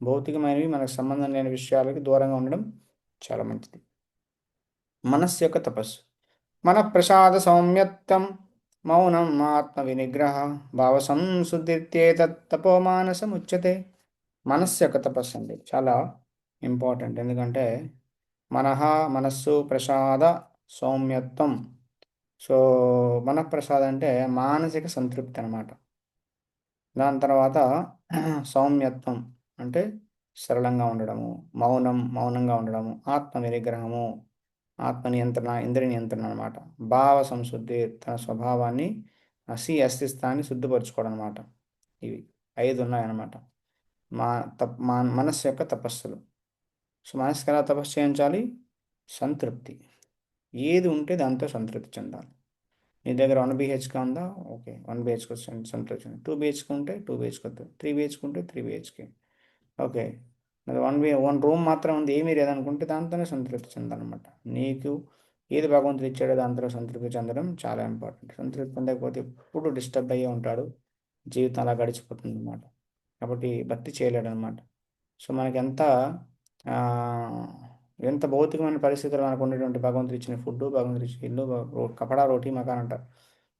భౌతికమైనవి మనకు సంబంధం లేని విషయాలకి దూరంగా ఉండడం చాలా మంచిది. మనస్సు యొక్క తపస్సు. మన ప్రసాద సౌమ్యత్వం మౌనం ఆత్మ వినిగ్రహ భావ సంశుద్ధిత్యేతపోమానసం ఉచ్యతే. మనస్సు యొక్క తపస్సు అండి చాలా ఇంపార్టెంట్. ఎందుకంటే మనః మనస్సు ప్రసాద సౌమ్యత్వం. సో మనఃప్రసాద్ అంటే మానసిక సంతృప్తి అనమాట. దాని తర్వాత సౌమ్యత్వం అంటే సరళంగా ఉండడము, మౌనంగా ఉండడము, ఆత్మ నిగ్రహము, ఆత్మ నియంత్రణ, ఇంద్రియ నియంత్రణ అనమాట. భావ సంశుద్ధి, తన స్వభావాన్ని అస్తిత్వాన్ని శుద్ధిపరచుకోవడం అనమాట. ఇవి 5 ఉన్నాయన్నమాట. మా మనస్సు యొక్క తపస్సులు. సో మనస్సుకి ఎలా తపస్సు చేయించాలి? సంతృప్తి. ఏది ఉంటే దాంతో సంతృప్తి చెందాలి. నీ దగ్గర 1 బిహెచ్కే ఉందా? ఓకే, 1 బిహెచ్కే సంతృప్తి. 2 బిహెచ్కే ఉంటే 2 బిహెచ్కే, 3 బిహెచ్కే ఉంటే 3 బిహెచ్కే. ఓకే, అది 1 రూమ్ మాత్రం ఉంది, ఏమీ లేదనుకుంటే దాంతోనే సంతృప్తి చెందాలన్నమాట. నీకు ఏది భగవంతుడు ఇచ్చాడో దాంతో సంతృప్తి చెందడం చాలా ఇంపార్టెంట్. సంతృప్తి పొందకపోతే ఎప్పుడు డిస్టర్బ్ అయ్యే ఉంటాడు, జీవితం అలా గడిచిపోతుంది అనమాట. కాబట్టి భక్తి చేయలేడు అనమాట. సో మనకి ఆ, ఎంత భౌతికమైన పరిస్థితులు మనకు ఉండేటువంటి భగవంతుడు ఇచ్చిన ఫుడ్, భగవంతుడు ఇచ్చిన ఇల్లు, కపడా రోటీ మకాన్ అంటారు.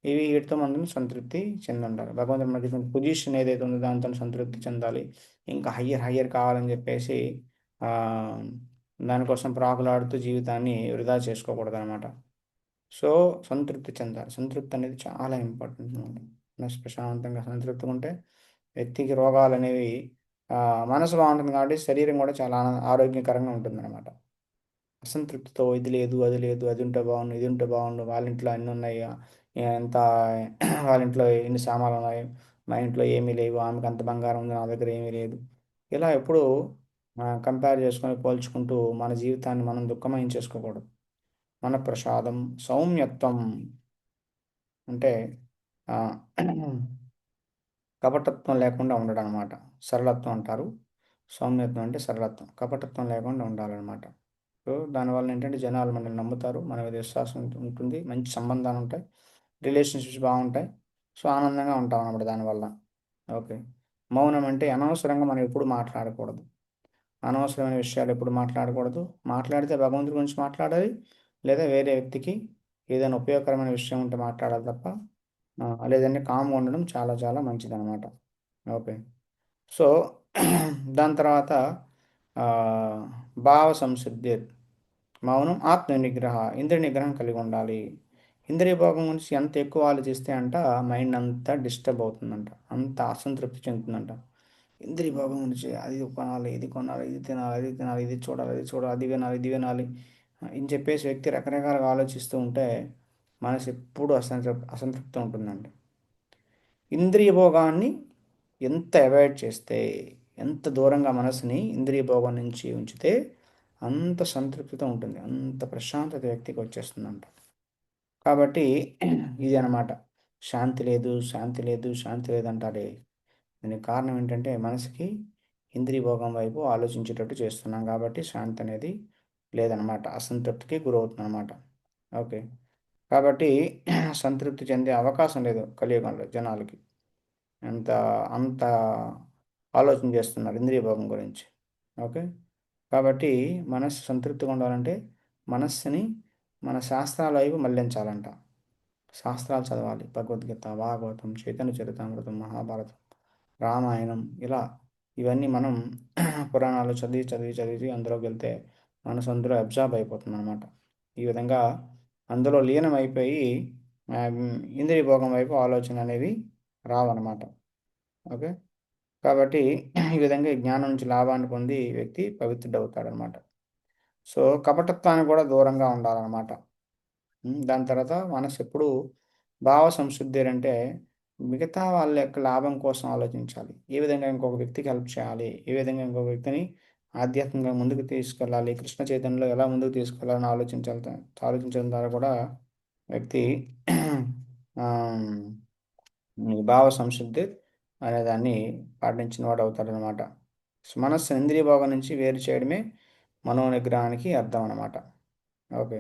వీటితో మనం సంతృప్తి చెందుండాలి. భగవంతుడు మనకి ఇచ్చిన పొజిషన్ ఏదైతే ఉందో దాంతో సంతృప్తి చెందాలి. ఇంకా హయ్యర్ కావాలని చెప్పేసి ఆహ్, దానికోసం ప్రాకులాడుతూ జీవితాన్ని వృధా చేసుకోకూడదనమాట. సో, సంతృప్తి చెందాలి. సంతృప్తి అనేది చాలా ఇంపార్టెంట్ అనమాట. మనసు ప్రశాంతంగా సంతృప్తిగా ఉంటే వ్యక్తికి రోగాలనేవి మనసు బావుంటుంది కాబట్టి శరీరం కూడా చాలా ఆరోగ్యకరంగా ఉంటుందనమాట. అసంతృప్తితో ఇది లేదు, అది లేదు, అది ఉంటే బాగుండు, ఇది ఉంటే బాగుండు, వాళ్ళ ఇంట్లో అన్నీ ఉన్నాయి. ఎంత వాళ్ళ ఇంట్లో ఎన్ని సామాన్లున్నాయి, మా ఇంట్లో ఏమీ లేవు, ఆమెకు అంత బంగారం ఉంది, నా దగ్గర ఏమీ లేదు. ఇలా ఎప్పుడూ కంపేర్ చేసుకొని, పోల్చుకుంటూ మన జీవితాన్ని మనం దుఃఖమయం చేసుకోకూడదు. మన ప్రసాదం, సౌమ్యత్వం అంటే ఆహ్, కపటత్వం లేకుండా ఉండడనమాట. సరళత్వం అంటారు. సౌమ్యత్వం అంటే సరళత్వం. కపటత్వం లేకుండా ఉండాలనమాట. సో, దానివల్ల ఏంటంటే జనాలు మనల్ని నమ్ముతారు. మన మీద విశ్వాసం ఉంటుంది. మంచి సంబంధాలుంటాయి. రిలేషన్‌షిప్స్ బావుంటాయి. సో, ఆనందంగా ఉంటామనమాట దానివల్ల. ఓకే. మౌనం అంటే అనవసరంగా మనం ఎప్పుడు మాట్లాడకూడదు. అనవసరమైన విషయాలు ఎప్పుడు మాట్లాడకూడదు. మాట్లాడితే భగవంతుడి గురించి మాట్లాడాలి. లేదా వేరే వ్యక్తికి ఏదైనా ఉపయోగకరమైన విషయం ఉంటే మాట్లాడాలి తప్ప లేదంటే కామ్‌గా ఉండడం చాలా చాలా మంచిదనమాట. ఓకే. సో, దాని తర్వాత ఆహ్, భావ సంసిద్ధి. మౌనం ఆత్మ నిగ్రహ. ఇంద్రియ నిగ్రహం కలిగుండాలి. ఇంద్రియ భోగం గురించి ఎంత ఎక్కువ ఆలోచిస్తే అంట మైండ్ అంతా డిస్టర్బ్ అవుతుందంట. అంత అసంతృప్తి చెందుతుందంట. ఇంద్రియ భోగం గురించి అది కొనాలి, ఇది కొనాలి, ఇది తినాలి, అది తినాలి, ఇది చూడాలి, అది చూడాలి, అది వినాలి, ఇది వినాలి అని చెప్పేసి వ్యక్తి రకరకాలుగా ఆలోచిస్తూ ఉంటే మనసు ఎప్పుడూ అసంతృప్తితో ఉంటుందండి. ఇంద్రియ భోగాన్ని ఎంత అవాయిడ్ చేస్తే, ఎంత దూరంగా మనసుని ఇంద్రియ భోగం నుంచి ఉంచితే అంత సంతృప్తితో ఉంటుంది. అంత ప్రశాంతత వ్యక్తికి వచ్చేస్తుందంట. కాబట్టి ఇది అన్నమాట. శాంతి లేదు, శాంతి లేదు, శాంతి లేదంటారే. దీనికి కారణం ఏంటంటే మనసుకి ఇంద్రియ భోగం వైపు ఆలోచించేటట్టు చేస్తున్నాం కాబట్టి శాంతి అనేది లేదనమాట. అసంతృప్తికి గురవుతుందనమాట. ఓకే. కాబట్టి సంతృప్తి చెందే అవకాశం లేదు కలియుగంలో జనాలకి. అంత అంత ఆలోచన చేస్తున్నారు ఇంద్రియ భోగం గురించి. ఓకే. కాబట్టి మనస్సు సంతృప్తిగా ఉండాలంటే మనస్సుని మన శాస్త్రాల వైపు మళ్లించాలంట. శాస్త్రాలు చదవాలి. భగవద్గీత, భాగవతం, చైతన్య చరితామృతం, మహాభారతం, రామాయణం ఇలా ఇవన్నీ మనం పురాణాలు చదివి, చదివి, చదివి అందులోకెళ్తే మనసు అందులో అబ్జార్బ్ అయిపోతుందనమాట. ఈ విధంగా అందులో లీనమైపోయి ఇంద్రియ భోగం వైపు ఆలోచనలనేవి రావన్నమాట. ఓకే. కాబట్టి ఈ విధంగా ఈ జ్ఞానం నుంచి లాభాన్ని పొంది వ్యక్తి పవిత్రుడవుతాడనమాట. సో, కపటత్వానికి కూడా దూరంగా ఉండాలనమాట. దాని తర్వాత మనసెప్పుడూ భావ సంశుద్ధి అంటే మిగతా వాళ్ళ యొక్క లాభం కోసం ఆలోచించాలి. ఏ విధంగా ఇంకొక వ్యక్తికి హెల్ప్ చేయాలి? ఏ విధంగా ఇంకొక వ్యక్తిని ఆధ్యాత్మికంగా ముందుకు తీసుకెళ్ళాలి? కృష్ణ చైతన్యంలో ఎలా ముందుకు తీసుకెళ్ళాలని ఆలోచించడం ద్వారా కూడా వ్యక్తి ఆహ్, ఈ భావ సంశుద్ధి అనేదాన్ని పాటించిన వాడవుతాడనమాట. మనస్సు ఇంద్రియ భోగం నుంచి వేరు చేయడమే మనోనిగ్రహానికి అర్థం అనమాట. ఓకే.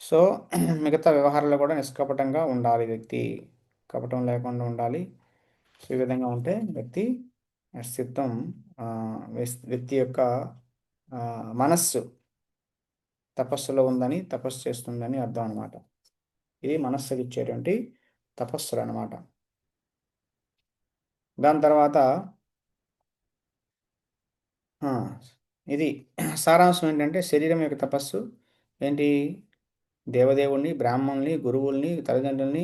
సో, మిగతా వ్యవహారాల్లో కూడా నిష్కపటంగా ఉండాలి వ్యక్తి. కపటం లేకుండా ఉండాలి. సో, ఈ విధంగా ఉంటే వ్యక్తి అస్తిత్వం వ్యక్తి యొక్క మనస్సు తపస్సులో ఉందని, తపస్సు చేస్తుందని అర్థం అనమాట. ఇది మనస్సుకిచ్చేటువంటి తపస్సులనమాట. దాని తర్వాత ఆ! ఇది సారాంశం ఏంటంటే శరీరం యొక్క తపస్సు ఏంటి? దేవదేవుడిని, బ్రాహ్మణుల్ని, గురువుల్ని, తల్లిదండ్రుల్ని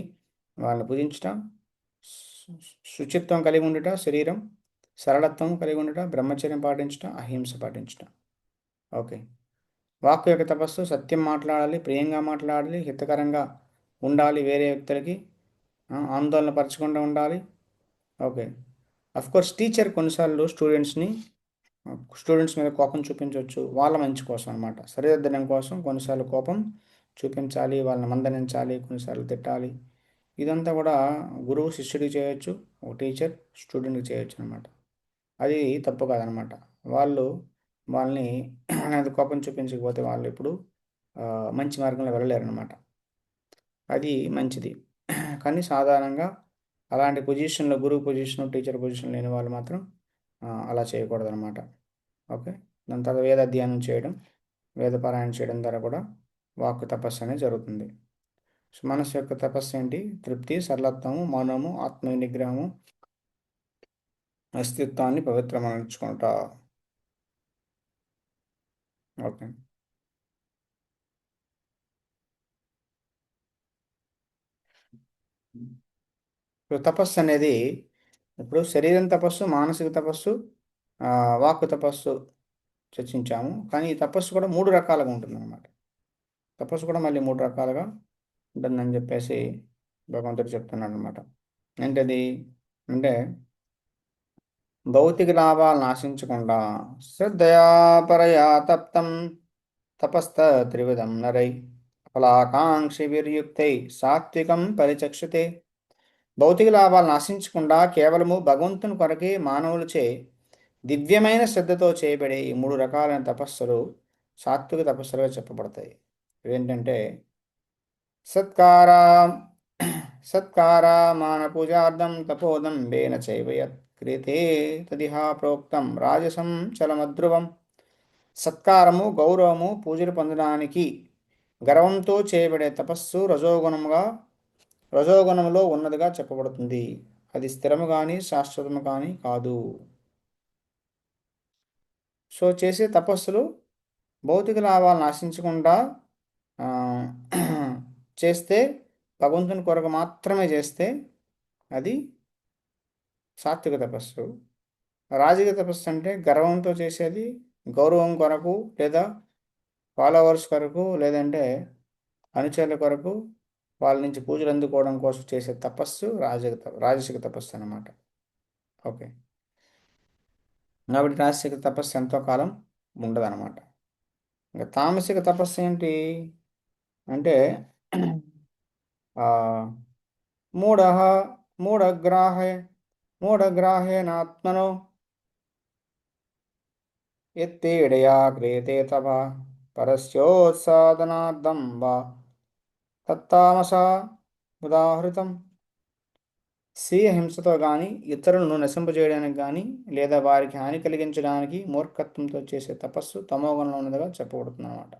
వాళ్ళని పూజించుట, శుచిత్వం కలిగి ఉండుట శరీరం, సరళత్వం కలిగి ఉండుట, బ్రహ్మచర్యం పాటించుట, అహింస పాటించుట. ఓకే. వాక్కు యొక్క తపస్సు సత్యం మాట్లాడాలి, ప్రియంగా మాట్లాడాలి, హితకరంగా ఉండాలి వేరే వ్యక్తులకి, ఆందోళన పరచకుండా ఉండాలి. ఓకే. అఫ్‌కోర్స్ టీచర్ కొన్నిసార్లు స్టూడెంట్స్ మీద కోపం చూపించొచ్చు. వాళ్ళ మంచి కోసం అనమాట. సరిదిద్దడం కోసం కొన్నిసార్లు కోపం చూపించాలి, వాళ్ళని మందలించాలి, కొన్నిసార్లు తిట్టాలి. ఇదంతా కూడా గురువు శిష్యుడికి చేయొచ్చు. ఒక టీచర్ స్టూడెంట్‌కి చేయొచ్చనమాట. అది తప్పు కాదనమాట. వాళ్ళు వాళ్ళని అంత కోపం చూపించకపోతే వాళ్ళెప్పుడు మంచి మార్గంలో వెళ్ళలేరనమాట. అది మంచిది. కానీ సాధారణంగా అలాంటి పొజిషన్‌లో గురువు పొజిషన్, టీచర్ పొజిషన్ లేని వాళ్ళు మాత్రం అలా చేయకూడదనమాట. ఓకే. దాని తర్వాత వేద అధ్యయనం చేయడం, వేద పారాయణ చేయడం ద్వారా కూడా వాక్కు తపస్సు అనేది జరుగుతుంది. సో మనసు యొక్క తపస్సు ఏంటి? తృప్తి, సరళత్వము, మౌనము, ఆత్మ నిగ్రహము, అస్తిత్వాన్ని పవిత్రమనుకుంటా. ఓకే. ఇప్పుడు తపస్సు అనేది, ఇప్పుడు శరీరం తపస్సు, మానసిక తపస్సు, ఆ, వాక్కు తపస్సు చర్చించాము. కానీ ఈ తపస్సు కూడా మూడు రకాలుగా ఉంటుందన్నమాట. తపస్సు కూడా మళ్ళీ మూడు రకాలుగా ఉంటుందని చెప్పేసి భగవంతుడు చెప్తున్నాడు అనమాట. ఏంటది అంటే, భౌతిక లాభాలను ఆశించకుండా శ్రద్ధయా పరయా తప్తం తపస్త త్రివిధం నరై ఫలాకాంక్షి విర్యుక్తై సాత్వికం పరిచక్షతే. భౌతిక లాభాలను ఆశించకుండా కేవలము భగవంతుని కొరకే మానవులచే దివ్యమైన శ్రద్ధతో చేయబడే ఈ మూడు రకాలైన తపస్సులు సాత్విక తపస్సులుగా చెప్పబడతాయి. ఏంటంటే సత్కారా సత్కారా మాన పూజార్థం తపోదం వేన చైవ యత్ క్రియతే తదిహా ప్రోక్తం రాజసం చలమధ్రువం. సత్కారము, గౌరవము, పూజలు పొందడానికి గర్వంతో చేయబడే తపస్సు రజోగుణంలో ఉన్నదిగా చెప్పబడుతుంది. అది స్థిరము కానీ శాశ్వతము కానీ కాదు. సో చేసే తపస్సులు భౌతిక లాభాలను ఆశించకుండా ఆ, చేస్తే, భగవంతుని కొరకు మాత్రమే చేస్తే అది సాత్విక తపస్సు. రాజకీయ తపస్సు అంటే గర్వంతో చేసేది, గౌరవం కొరకు లేదా ఫాలోవర్స్ కొరకు లేదంటే అనుచరుల కొరకు వాళ్ళ నుంచి పూజలు అందుకోవడం కోసం చేసే తపస్సు రాజసిక తపస్సు అన్నమాట. ఓకే. కాబట్టి రాజసిక తపస్సు ఎంతో కాలం ఉండదన్నమాట. ఇంకా తామసిక తపస్సు ఏంటి అంటే ఆ, మూఢ మూఢగ్రాహే మూఢగ్రాహేనాత్మనో యత్పీడయా క్రియతే తప పరస్యోత్సాదనార్థం వా తత్తామస ఉదాహృతం. స్వీయ హింసతో కానీ, ఇతరులను నశింపజేయడానికి కానీ, లేదా వారికి హాని కలిగించడానికి మూర్ఖత్వంతో చేసే తపస్సు తమోగుణంలో ఉన్నదిగా చెప్పబడుతుంది అన్నమాట.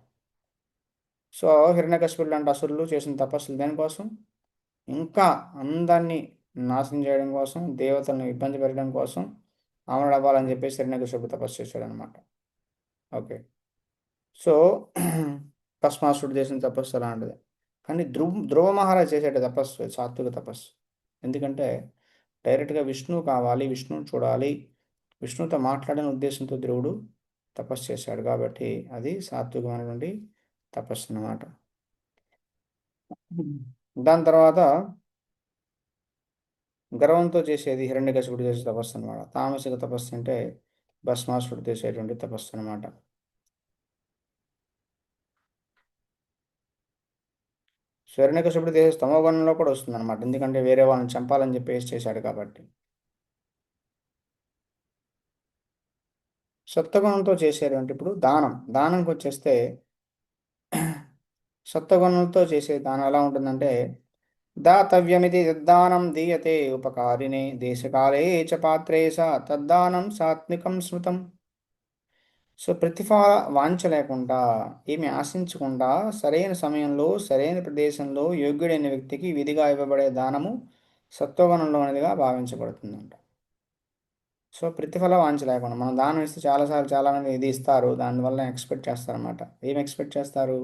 సో హిరణ్యకశిపుడు లాంటి అసురులు చేసిన తపస్సులు దేనికోసం? ఇంకా అందరినీ నాశనం చేయడం కోసం, దేవతలను ఇబ్బంది పెట్టడం కోసం, అమరుడు అవ్వాలని చెప్పేసి హిరణ్యకశిపుడు తపస్సు చేశాడు అనమాట. ఓకే. సో భస్మాసురుడు చేసిన తపస్సు అలాంటిది. కానీ ధ్రువ మహారాజ్ చేసేట తపస్సు సాత్విక తపస్సు. ఎందుకంటే డైరెక్ట్గా విష్ణువు కావాలి, విష్ణువుని చూడాలి, విష్ణువుతో మాట్లాడిన ఉద్దేశంతో ధ్రువుడు తపస్సు చేశాడు కాబట్టి అది సాత్వికమైనటువంటి తపస్సు అన్నమాట. దాని తర్వాత గర్వంతో చేసేది హిరణ్యకశిపుడు చేసే తపస్సు అనమాట. తామసిక తపస్సు అంటే భస్మాసురుడు చేసేటువంటి తపస్సు అనమాట. హిరణ్యకశిపుడు చేసే తమోగుణంలో కూడా వస్తుంది అనమాట. ఎందుకంటే వేరే వాళ్ళని చంపాలని చెప్పేసి చేశాడు కాబట్టి. సత్వగుణంతో చేసేటువంటి ఇప్పుడు దానంకి వచ్చేస్తే సత్వగుణంతో చేసే దానం ఎలా ఉంటుందంటే, దాతవ్యమితి యద్దానం దీయతే ఉపకారిణే దేశకాలే చ పాత్రే స తద్దానం సాత్వికం స్మృతం. సో ప్రతిఫల వాంఛ లేకుండా, ఏమి ఆశించకుండా, సరైన సమయంలో సరైన ప్రదేశంలో యోగ్యుడైన వ్యక్తికి విధిగా ఇవ్వబడే దానము సత్వగుణంలోనిదిగా భావించబడుతుందంట. సో ప్రతిఫల వాంఛ లేకుండా మనం దానం ఇస్తే చాలామంది ఇది ఇస్తారు, దానివల్ల ఎక్స్పెక్ట్ చేస్తారన్నమాట. ఏం ఎక్స్పెక్ట్ చేస్తారు?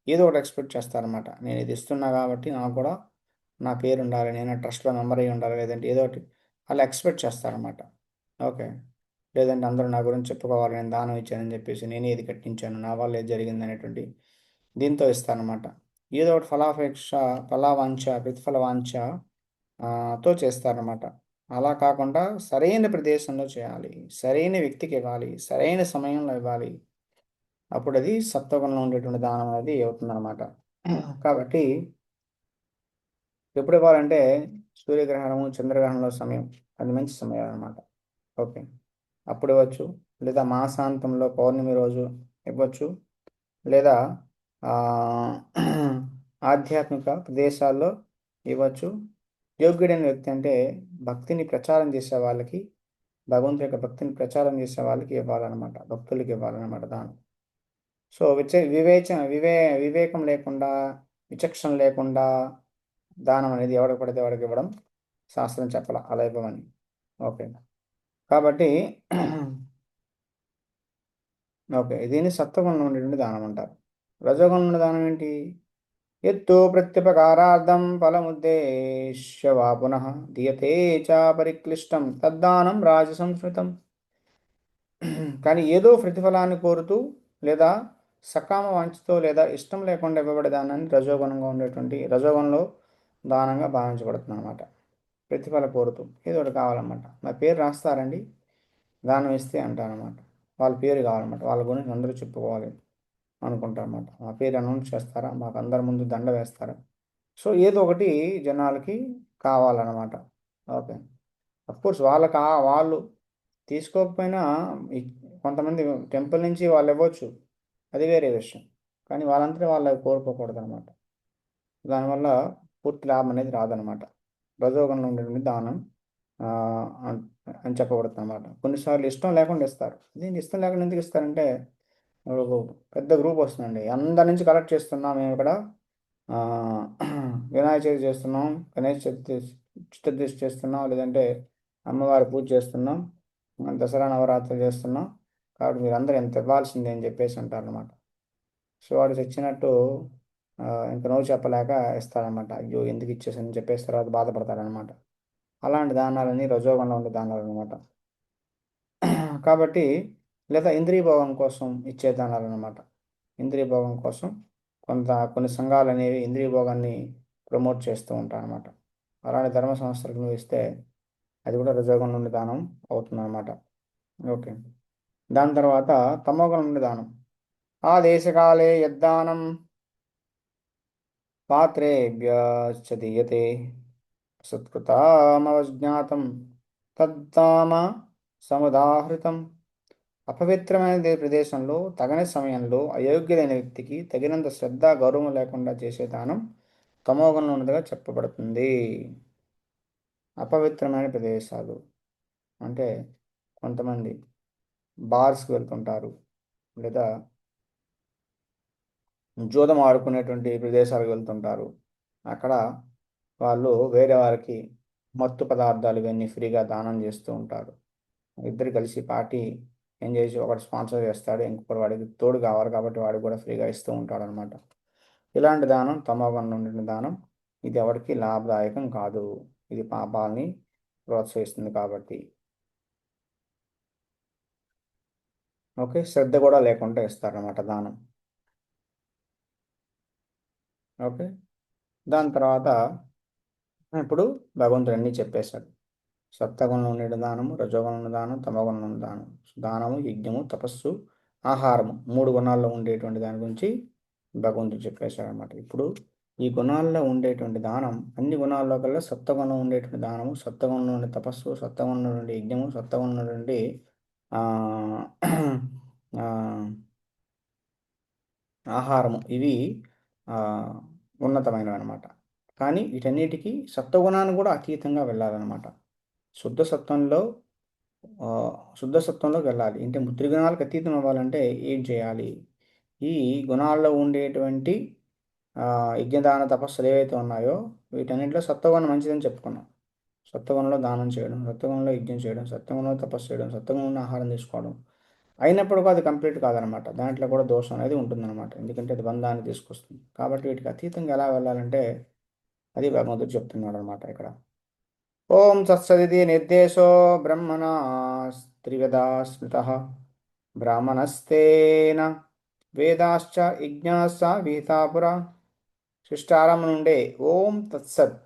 ఏదో ఒకటి ఎక్స్పెక్ట్ చేస్తారన్నమాట. నేను ఇది ఇస్తున్నా కాబట్టి నాకు కూడా నా పేరు ఉండాలి, నేను ట్రస్ట్లో మెంబర్ అయ్యి ఉండాలి, లేదంటే ఏదో ఒకటి అలా ఎక్స్పెక్ట్ చేస్తారన్నమాట. ఓకే. లేదంటే అందరూ నా గురించి చెప్పుకోవాలి, నేను దానం ఇచ్చానని చెప్పేసి, నేనే ఇది కట్టించాను, నా వల్ల ఏది జరిగింది అనేటువంటి దీంతో ఇస్తారన్నమాట. ఏదో ఒకటి ఫలావాంఛ ప్రతిఫల వాంఛ తో చేస్తారన్నమాట. అలా కాకుండా సరైన ప్రదేశంలో చేయాలి, సరైన వ్యక్తికి ఇవ్వాలి, సరైన సమయంలో ఇవ్వాలి. అప్పుడు అది సత్వగుణంలో ఉండేటువంటి దానం అనేది అవుతుందన్నమాట. కాబట్టి ఎప్పుడు ఇవ్వాలంటే సూర్యగ్రహణము, చంద్రగ్రహణంలో సమయం, అది మంచి సమయం అన్నమాట. ఓకే. అప్పుడు ఇవ్వచ్చు, లేదా మాసాంతంలో పౌర్ణమి రోజు ఇవ్వచ్చు, లేదా ఆ, ఆధ్యాత్మిక ప్రదేశాల్లో ఇవ్వచ్చు. యోగ్యుడైన వ్యక్తి అంటే భక్తిని ప్రచారం చేసే వాళ్ళకి, భగవంతుని యొక్క భక్తిని ప్రచారం చేసే వాళ్ళకి ఇవ్వాలన్నమాట, భక్తులకి ఇవ్వాలన్నమాట దానం. సో వివేకం లేకుండా విచక్షణ లేకుండా దానం అనేది ఎవరికి పడితే వాడికి ఇవ్వడం శాస్త్రం చెప్పాల అలా ఇవ్వమని. ఓకే. కాబట్టి ఓకే, దీన్ని సత్వగుణంలో ఉండేటువంటి దానం అంటారు. రజోగుణంలో ఉండే దానం ఏంటి? ఎత్తు ప్రత్యుపకారార్థం ఫలముద్దేశ్య వా పునః దీయతే చ పరిక్లిష్టం తద్దానం రాజసంస్మృతం. కానీ ఏదో ప్రతిఫలాన్ని కోరుతూ లేదా సకామ వాంఛతో లేదా ఇష్టం లేకుండా ఇవ్వబడే దానాన్ని రజోగుణంగా ఉండేటువంటి రజోగుణంలో దానంగా భావించబడుతుంది అనమాట. ప్రతిఫల కోరుతూ ఏదో ఒకటి కావాలన్నమాట. నా పేరు రాస్తారండి, దానం ఇస్తే అంటారనమాట. వాళ్ళ పేరు కావాలన్నమాట, వాళ్ళ గురించి అందరూ చెప్పుకోవాలి అనుకుంటారన్నమాట. మా పేరు అనౌన్స్ చేస్తారా, మాకు అందరి ముందు దండ వేస్తారా? సో ఏదో ఒకటి జనాలకి కావాలన్నమాట. ఓకే. అఫ్కోర్స్ వాళ్ళు తీసుకోకపోయినా ఈ- కొంతమంది టెంపుల్ నుంచి వాళ్ళు ఇవ్వచ్చు, అది వేరే విషయం. కానీ వాళ్ళంతా వాళ్ళు కోరుకోకూడదు అనమాట. దానివల్ల పూర్తి లాభం అనేది రాదనమాట. రజోగుణంలో ఉండేటువంటి దానం ఆ, అన్- అని చెప్పబడుతుంది అనమాట. కొన్నిసార్లు ఇష్టం లేకుండా ఇస్తారు. దీనికి ఇష్టం లేకుండా ఎందుకు ఇస్తారంటే, ఒక పెద్ద గ్రూప్ వస్తుందండి, అందరి నుంచి కలెక్ట్ చేస్తున్నాం మేము ఇక్కడ, ఆ, వినాయక చవితి చేస్తున్నాం, గణేష్ చతుర్థి చేస్తున్నాం, లేదంటే అమ్మవారి పూజ చేస్తున్నాం, దసరా నవరాత్రులు చేస్తున్నాం, కాబట్టి మీరు అందరూ ఎంత ఇవ్వాల్సిందే అని చెప్పేసి అంటారు అనమాట. సో వాడు తెచ్చినట్టు ఇంక నో చెప్పలేక ఇస్తారనమాట. అయ్యో ఎందుకు ఇచ్చేసానని చెప్పేసి తర్వాత బాధపడతారనమాట. అలాంటి దానాలని రజోగుణంలో ఉండే దానాలు అనమాట. కాబట్టి లేదా ఇంద్రియ భోగం కోసం ఇచ్చే దానాలు అనమాట. ఇంద్రియ భోగం కోసం కొన్ని సంఘాలు అనేవి ఇంద్రియ భోగాన్ని ప్రమోట్ చేస్తూ ఉంటాయి అన్నమాట. అలాంటి ధర్మ సంస్థలకు నువ్వు ఇస్తే అది కూడా రజోగుణం నుండి దానం అవుతుంది అనమాట. ఓకే. దాని తర్వాత తమోగుణం నుండి దానం. ఆ దేశకాలే యద్దానం పాత్రేభ్యశ్చ దీయతే సత్కృతామవజ్ఞాతం తద్దామ సముదాహృతం. అపవిత్రమైన ప్రదేశంలో తగని సమయంలో అయోగ్యులైన వ్యక్తికి తగినంత శ్రద్ధ గౌరవం లేకుండా చేసే దానం తమోగుణంలో ఉన్నదిగా చెప్పబడుతుంది. అపవిత్రమైన ప్రదేశాలు అంటే కొంతమంది బార్స్కి వెళ్తుంటారు, లేదా జూదం ఆడుకునేటువంటి ప్రదేశాలకు వెళ్తుంటారు. అక్కడ వాళ్ళు వేరే వారికి మత్తు పదార్థాలు ఇవన్నీ ఫ్రీగా దానం చేస్తూ ఉంటారు. ఇద్దరు కలిసి పార్టీ ఎంజాయ్ చేసి ఒకటి స్పాన్సర్ చేస్తాడు, ఇంకొకటి వాడికి తోడు కావాలి కాబట్టి వాడు కూడా ఫ్రీగా ఇస్తూ ఉంటాడు అనమాట. ఇలాంటి దానం తమోగుణంలో ఉండిన దానం. ఇది ఎవరికి లాభదాయకం కాదు, ఇది పాపాలని ప్రోత్సహిస్తుంది కాబట్టి. ఓకే, శ్రద్ధ కూడా లేకుండా ఇస్తారనమాట దానం. ఓకే. దాని తర్వాత ఇప్పుడు భగవంతుడు అన్నీ చెప్పేశాడు. సప్తగుణంలో ఉండే దానము, రజోగుణంలో ఉన్న దానం, తమోగుణంలో ఉన్న దానం. దానము, యజ్ఞము, తపస్సు, ఆహారము, మూడు గుణాల్లో ఉండేటువంటి దాని గురించి భగవంతుడు చెప్పేశాడు అనమాట. ఇప్పుడు ఈ గుణాల్లో ఉండేటువంటి దానం, అన్ని గుణాల్లో కల్లా సప్తగుణం ఉండేటువంటి దానము, సప్తగుణంలో ఉండే తపస్సు, సప్తగుణంలో ఉండే యజ్ఞము, సప్తగుణంలో నుండి ఆ, ఆ, ఆహారము, ఇవి ఆ, ఉన్నతమైనవి అనమాట. కానీ వీటన్నిటికీ సత్వగుణాన్ని కూడా అతీతంగా వెళ్ళాలన్నమాట. శుద్ధ సత్వంలో ఆ, శుద్ధ సత్వంలోకి వెళ్ళాలి. అంటే త్రిగుణాలకు అతీతం అవ్వాలంటే ఏం చేయాలి? ఈ గుణాల్లో ఉండేటువంటి ఆ, యజ్ఞదాన తపస్సులు ఏవైతే ఉన్నాయో వీటన్నింటిలో సత్వగుణం మంచిదని చెప్పుకున్నాం. సత్వగుణంలో దానం చేయడం, సత్వగుణంలో యజ్ఞం చేయడం, సత్వగుణంలో తపస్సు చేయడం, సత్వగుణంలో ఆహారం తీసుకోవడం అయినప్పుడు కూడా అది కంప్లీట్ కాదనమాట. దాంట్లో కూడా దోషం అనేది ఉంటుందన్నమాట. ఎందుకంటే అది బంధాన్ని తీసుకొస్తుంది. కాబట్టి వీటికి అతీతంగా ఎలా వెళ్ళాలంటే అది భగవంతుడు చెప్తున్నాడు అనమాట ఇక్కడ. ఓం తత్సదితి నిర్దేశో బ్రహ్మణ త్రివేదా స్మృత బ్రాహ్మణస్తేన వేదాశ్చ యజ్ఞాశ్చ విహితాపుర. సృష్టారంభం నుండే ఓం తత్సత్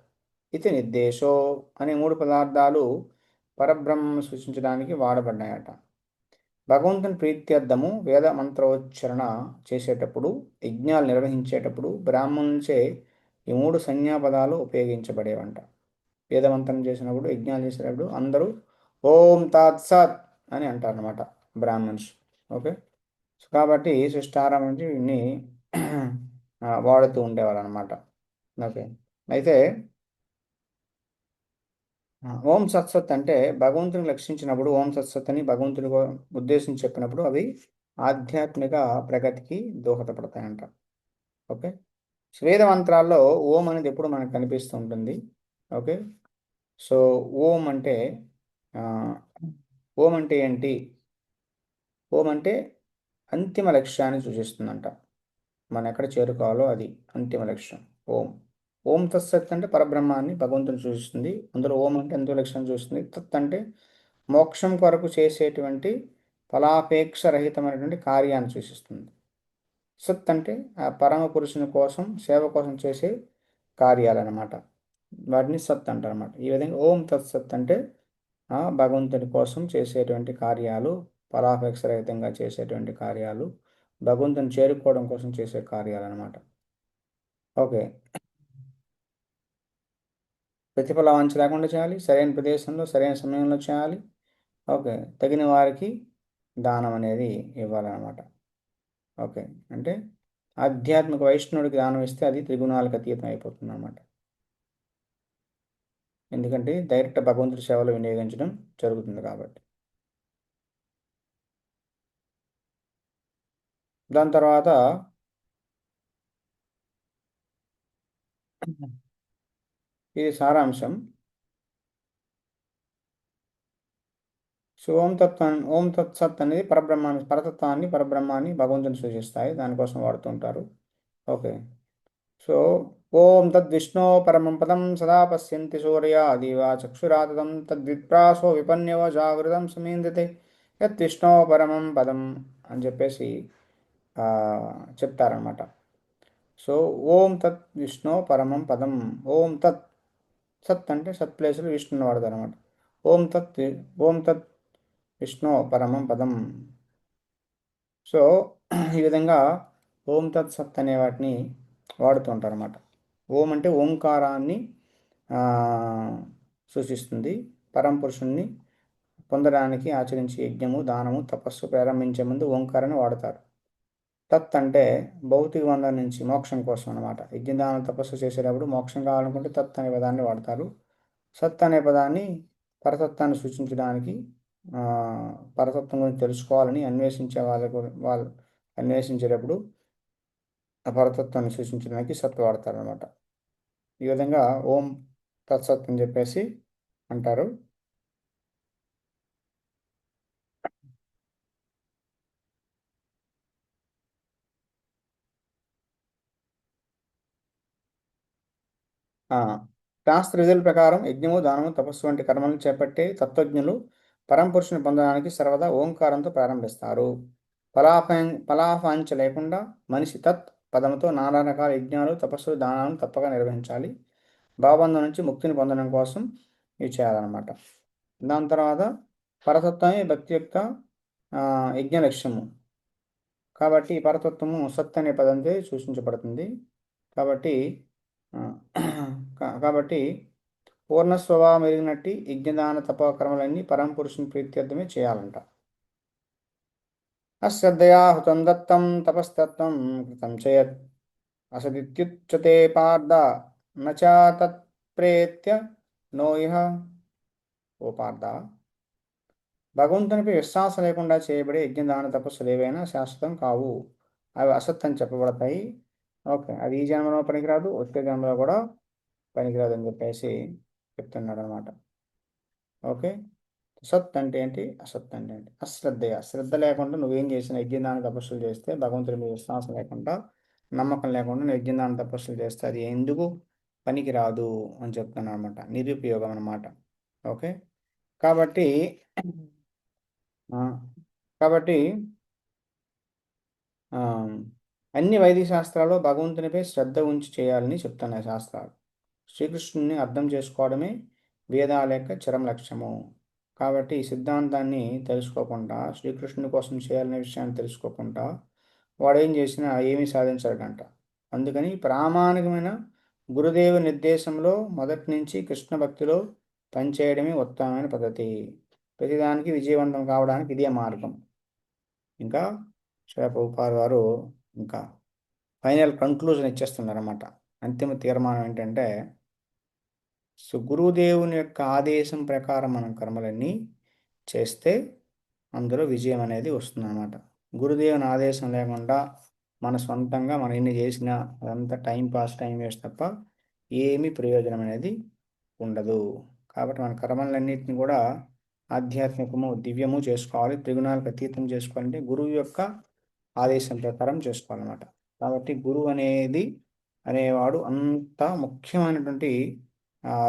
ఇది నిర్దేశో అనే మూడు పదార్థాలు పరబ్రహ్మను సూచించడానికి వాడబడ్డాయట. భగవంతుని ప్రీత్యర్థము వేద మంత్రోచ్చరణ చేసేటప్పుడు, యజ్ఞాలు నిర్వహించేటప్పుడు బ్రాహ్మణులచే ఈ మూడు సంజ్ఞాపదాలు ఉపయోగించబడేవంట. వేదమంత్రం చేసినప్పుడు, యజ్ఞాలు చేసేటప్పుడు అందరూ ఓం తాత్సత్ అని అంటారనమాట బ్రాహ్మణ్స్. ఓకే. సో కాబట్టి సృష్టారం నుంచి వీడిని వాడుతూ ఉండేవారు అనమాట. ఓకే. అయితే ఓం సత్సత్ అంటే భగవంతుని లక్షించినప్పుడు ఓం సత్సత్ అని భగవంతుని ఉద్దేశించి చెప్పినప్పుడు అవి ఆధ్యాత్మిక ప్రగతికి దోహదపడతాయంట. ఓకే. వేద మంత్రాల్లో ఓం అనేది ఎప్పుడు మనకు కనిపిస్తూ ఉంటుంది. ఓకే. సో ఓం అంటే ఆ, ఓం అంటే ఏంటి? ఓం అంటే అంతిమ లక్ష్యాన్ని సూచిస్తుందంట. మనం ఎక్కడ చేరుకోవాలో అది అంతిమ లక్ష్యం. ఓం. ఓం తత్సత్ అంటే పరబ్రహ్మాన్ని భగవంతుని సూచిస్తుంది. అందులో ఓం అంటే అంతిమ లక్ష్యాన్ని సూచిస్తుంది. తత్ అంటే మోక్షం కొరకు చేసేటువంటి ఫలాపేక్ష రహితమైనటువంటి కార్యాన్ని సూచిస్తుంది. సత్ అంటే ఆ పరమ పురుషుని కోసం సేవ కోసం చేసే కార్యాలన్నమాట. వాటిని సత్ అంటారు అనమాట. ఈ విధంగా ఓం తత్సత్ అంటే ఆ భగవంతుడి కోసం చేసేటువంటి కార్యాలు, ఫలాపేక్ష రహితంగా చేసేటువంటి కార్యాలు, భగవంతుని చేరుకోవడం కోసం చేసే కార్యాలు అనమాట. ఓకే. ప్రతిఫల వాంఛ లేకుండా చేయాలి, సరైన ప్రదేశంలో సరైన సమయంలో చేయాలి. ఓకే. తగిన వారికి దానం అనేది ఇవ్వాలన్నమాట. ఓకే. అంటే ఆధ్యాత్మిక వైష్ణవుడికి దానం ఇస్తే అది త్రిగుణాలకు అతీతం అయిపోతుంది అన్నమాట. ఎందుకంటే డైరెక్ట్ భగవంతుడి సేవలో వినియోగించడం జరుగుతుంది కాబట్టి. దాని తర్వాత ఇది సారాంశం. సో ఓం తత్సత్ అనేది పరబ్రహ్మాన్ని భగవంతుని సూచిస్తాయి. దానికోసం వాడుతుంటారు. ఓకే. సో ఓం తద్విష్ణో పరమం పదం సదా పశ్యంతి సూర్యాదివా చక్షురాతతం తద్విప్రాసో విపన్యవ జాగృతం సమీందతే యద్విష్ణో పరమం పదం అని చెప్పేసి ఆ, చెప్తారనమాట. సో ఓం తత్ విష్ణు పరమం పదం. ఓం తత్. సత్ అంటే సత్ ప్లేస్లో విష్ణుని వాడతారు అనమాట. ఓం తత్ ఓం తత్ విష్ణు పరమం పదం. సో ఈ విధంగా ఓం తత్ సత్ అనే వాటిని వాడుతూ ఉంటారు అనమాట. ఓం అంటే ఓంకారాన్ని ఆ, సూచిస్తుంది. పరమపురుషుణ్ణి పొందడానికి ఆచరించే యజ్ఞము, దానము, తపస్సు ప్రారంభించే ముందు ఓంకారాన్ని వాడతారు. తత్ అంటే భౌతిక బంధం నుంచి మోక్షం కోసం అనమాట. యజ్ఞదాన తపస్సు చేసేటప్పుడు మోక్షం కావాలనుకుంటే తత్ అనే పదాన్ని వాడతారు. సత్ అనే పదాన్ని పరతత్వాన్ని సూచించడానికి, ఆ, పరతత్వం గురించి తెలుసుకోవాలని అన్వేషించే వాళ్ళు అన్వేషించేటప్పుడు ఆ పరతత్వాన్ని సూచించడానికి సత్ వాడతారు అనమాట. ఈ విధంగా ఓం తత్సత్ అని చెప్పేసి అంటారు. ఆ, శాస్త్ర విధుల ప్రకారం యజ్ఞము, దానము, తపస్సు వంటి కర్మలను చేపట్టే తత్వజ్ఞులు పరమపురుషుని పొందడానికి సర్వదా ఓంకారంతో ప్రారంభిస్తారు. ఫలాఫాంఛ లేకుండా మనిషి తత్ పదముతో నానా రకాల యజ్ఞాలు, తపస్సులు, దానాలను తప్పక నిర్వహించాలి. భావబంధం నుంచి ముక్తిని పొందడం కోసం ఇవి చేయాలన్నమాట. దాని తర్వాత పరతత్వమే భక్తి యొక్క ఆ, యజ్ఞ లక్ష్యము. కాబట్టి ఈ పరతత్వము సత్ అనే పదంతో సూచించబడుతుంది. కాబట్టి ఆ, కాబట్టి పూర్ణ స్వభావం ఎరిగినట్టి యజ్ఞదాన తపోకర్మలన్నీ పరమపురుషుని ప్రీత్యర్థమే చేయాలంట. అశ్రద్ధయా హుతం దత్తం తపస్తత్వం కృతం చేయత్ అసదిత్యుచ్యతే పార్థ నచా తత్ప్రేత్య నో ఇహ. ఓ పార్థ, భగవంతునిపై విశ్వాసం లేకుండా చేయబడే యజ్ఞదాన తపస్సులు ఏవైనా శాశ్వతం కావు. అవి అసత్ అని చెప్పబడతాయి. ఓకే. అది ఈ జన్మలో పనికిరాదు, వచ్చే జన్మలో కూడా పనికిరాదు అని చెప్పేసి చెప్తున్నాడు అనమాట. ఓకే. సత్ అంటే ఏంటి, అసత్ అంటే ఏంటి? అశ్రద్ధయ, శ్రద్ధ లేకుండా నువ్వేం చేసిన యజ్ఞదాన తపస్సులు చేస్తే, భగవంతుడి మీద విశ్వాసం లేకుండా, నమ్మకం లేకుండా నువ్వు యజ్ఞదాన తపస్సులు చేస్తే అది ఎందుకు పనికి రాదు అని చెప్తున్నాను అనమాట. నిరుపయోగం అనమాట. ఓకే. కాబట్టి ఆ, కాబట్టి ఆ, అన్ని వైదిక శాస్త్రాల్లో భగవంతునిపై శ్రద్ధ ఉంచి చేయాలని చెప్తున్నాయి శాస్త్రాలు. శ్రీకృష్ణుని అర్థం చేసుకోవడమే వేదాల యొక్క చరమ లక్ష్యము. కాబట్టి ఈ సిద్ధాంతాన్ని తెలుసుకోకుండా, శ్రీకృష్ణుని కోసం చేయాలనే విషయాన్ని తెలుసుకోకుండా వాడు ఏం చేసినా ఏమీ సాధించడంట. అందుకని ప్రామాణికమైన గురుదేవ నిర్దేశంలో మొదటి నుంచి కృష్ణ భక్తిలో పనిచేయడమే ఉత్తమమైన పద్ధతి. ప్రతిదానికి విజయవంతం కావడానికి ఇదే మార్గం. ఇంకా శ్రీ ప్రభుపాద వారు ఇంకా ఫైనల్ కంక్లూజన్ ఇచ్చేస్తున్నారన్నమాట. అంతిమ తీర్మానం ఏంటంటే, సో గురుదేవుని యొక్క ఆదేశం ప్రకారం మనం కర్మలన్నీ చేస్తే అందులో విజయం అనేది వస్తుందన్నమాట. గురుదేవుని ఆదేశం లేకుండా మన సొంతంగా మనం ఎన్ని చేసినా అదంతా టైం పాస్, టైం వేస్ట్ తప్ప ఏమీ ప్రయోజనం అనేది ఉండదు. కాబట్టి మన కర్మలన్నింటినీ కూడా ఆధ్యాత్మికము, దివ్యము చేసుకోవాలి. త్రిగుణాలకు అతీతం చేసుకోవాలంటే గురువు యొక్క ఆదేశం ప్రకారం చేసుకోవాలన్నమాట. కాబట్టి గురువు అనేవాడు అంత ముఖ్యమైనటువంటి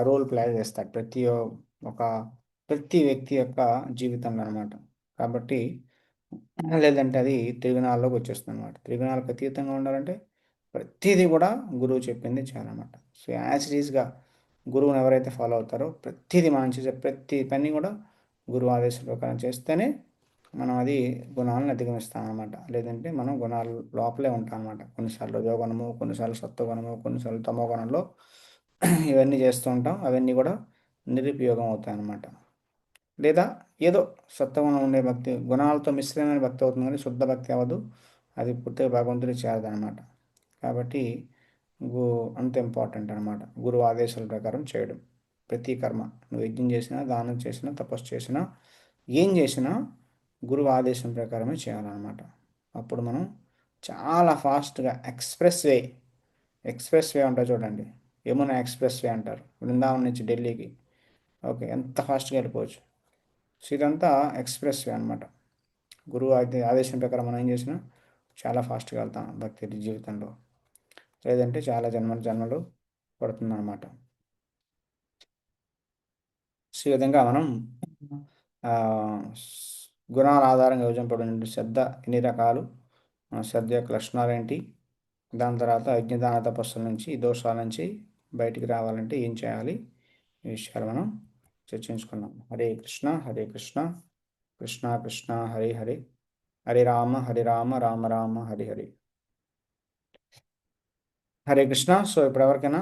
రోల్ ప్లే చేస్తాడు ఒక ప్రతి వ్యక్తి యొక్క జీవితంలో అనమాట. కాబట్టి లేదంటే అది త్రిగుణాల్లోకి వచ్చేస్తుంది అనమాట. త్రిగుణాలకు అతీతంగా ఉండాలంటే ప్రతిదీ కూడా గురువు చెప్పింది చేయాలన్నమాట. సో యాజ్ ఇట్ ఈస్గా గురువుని ఎవరైతే ఫాలో అవుతారో ప్రతిదీ మనం చేసే ప్రతి పని కూడా గురువు ఆదేశాల ప్రకారం చేస్తేనే మనం అది గుణాలను అధిగమిస్తాం అనమాట. లేదంటే మనం గుణాలు లోపలే ఉంటాం అనమాట. కొన్నిసార్లు రజోగుణము, కొన్నిసార్లు సత్వగుణము, కొన్నిసార్లు తమో గుణంలో ఇవన్నీ చేస్తూ ఉంటాం. అవన్నీ కూడా నిరుపయోగం అవుతాయి అన్నమాట. లేదా ఏదో సత్వగుణం ఉండే భక్తి గుణాలతో మిశ్రమైన భక్తి అవుతుంది, కానీ శుద్ధ భక్తి అవ్వదు. అది పూర్తిగా భగవంతుడికి చేరదనమాట. కాబట్టి గు అంత ఇంపార్టెంట్ అనమాట గురువు ఆదేశాల ప్రకారం చేయడం. ప్రతి కర్మ నువ్వు యజ్ఞం చేసినా, దానం చేసినా, తపస్సు చేసినా, ఏం చేసినా గురువు ఆదేశం ప్రకారమే చేయాలన్నమాట. అప్పుడు మనం చాలా ఫాస్ట్గా ఎక్స్ప్రెస్ వే ఉంటుంది చూడండి. యమునా ఎక్స్ప్రెస్ వే అంటారు, బృందావనం నుంచి ఢిల్లీకి. ఓకే, ఎంత ఫాస్ట్గా వెళ్ళిపోవచ్చు. సో ఇదంతా ఎక్స్ప్రెస్ వే అనమాట. గురువు అయితే ఆదేశం ప్రకారం మనం ఏం చేసినా చాలా ఫాస్ట్గా వెళ్తాం భక్తి జీవితంలో. లేదంటే చాలా జన్మలు పడుతుందన్నమాట. సో ఈ విధంగా మనం ఆ, గుణాల ఆధారంగా విభజింపబడిన శ్రద్ధ ఎన్ని రకాలు, శ్రద్ధ యొక్క లక్షణాలు ఏంటి, దాని తర్వాత యజ్ఞదాన తపస్సుల నుంచి, ఈ దోషాల నుంచి బయటికి రావాలంటే ఏం చేయాలి, ఈ విషయాలు మనం చర్చించుకున్నాం. హరే కృష్ణ హరే కృష్ణ, కృష్ణ కృష్ణ హరే హరే, హరే రామ రామ రామ హరి హరి. హరే కృష్ణ. సో ఇప్పుడు ఎవరికైనా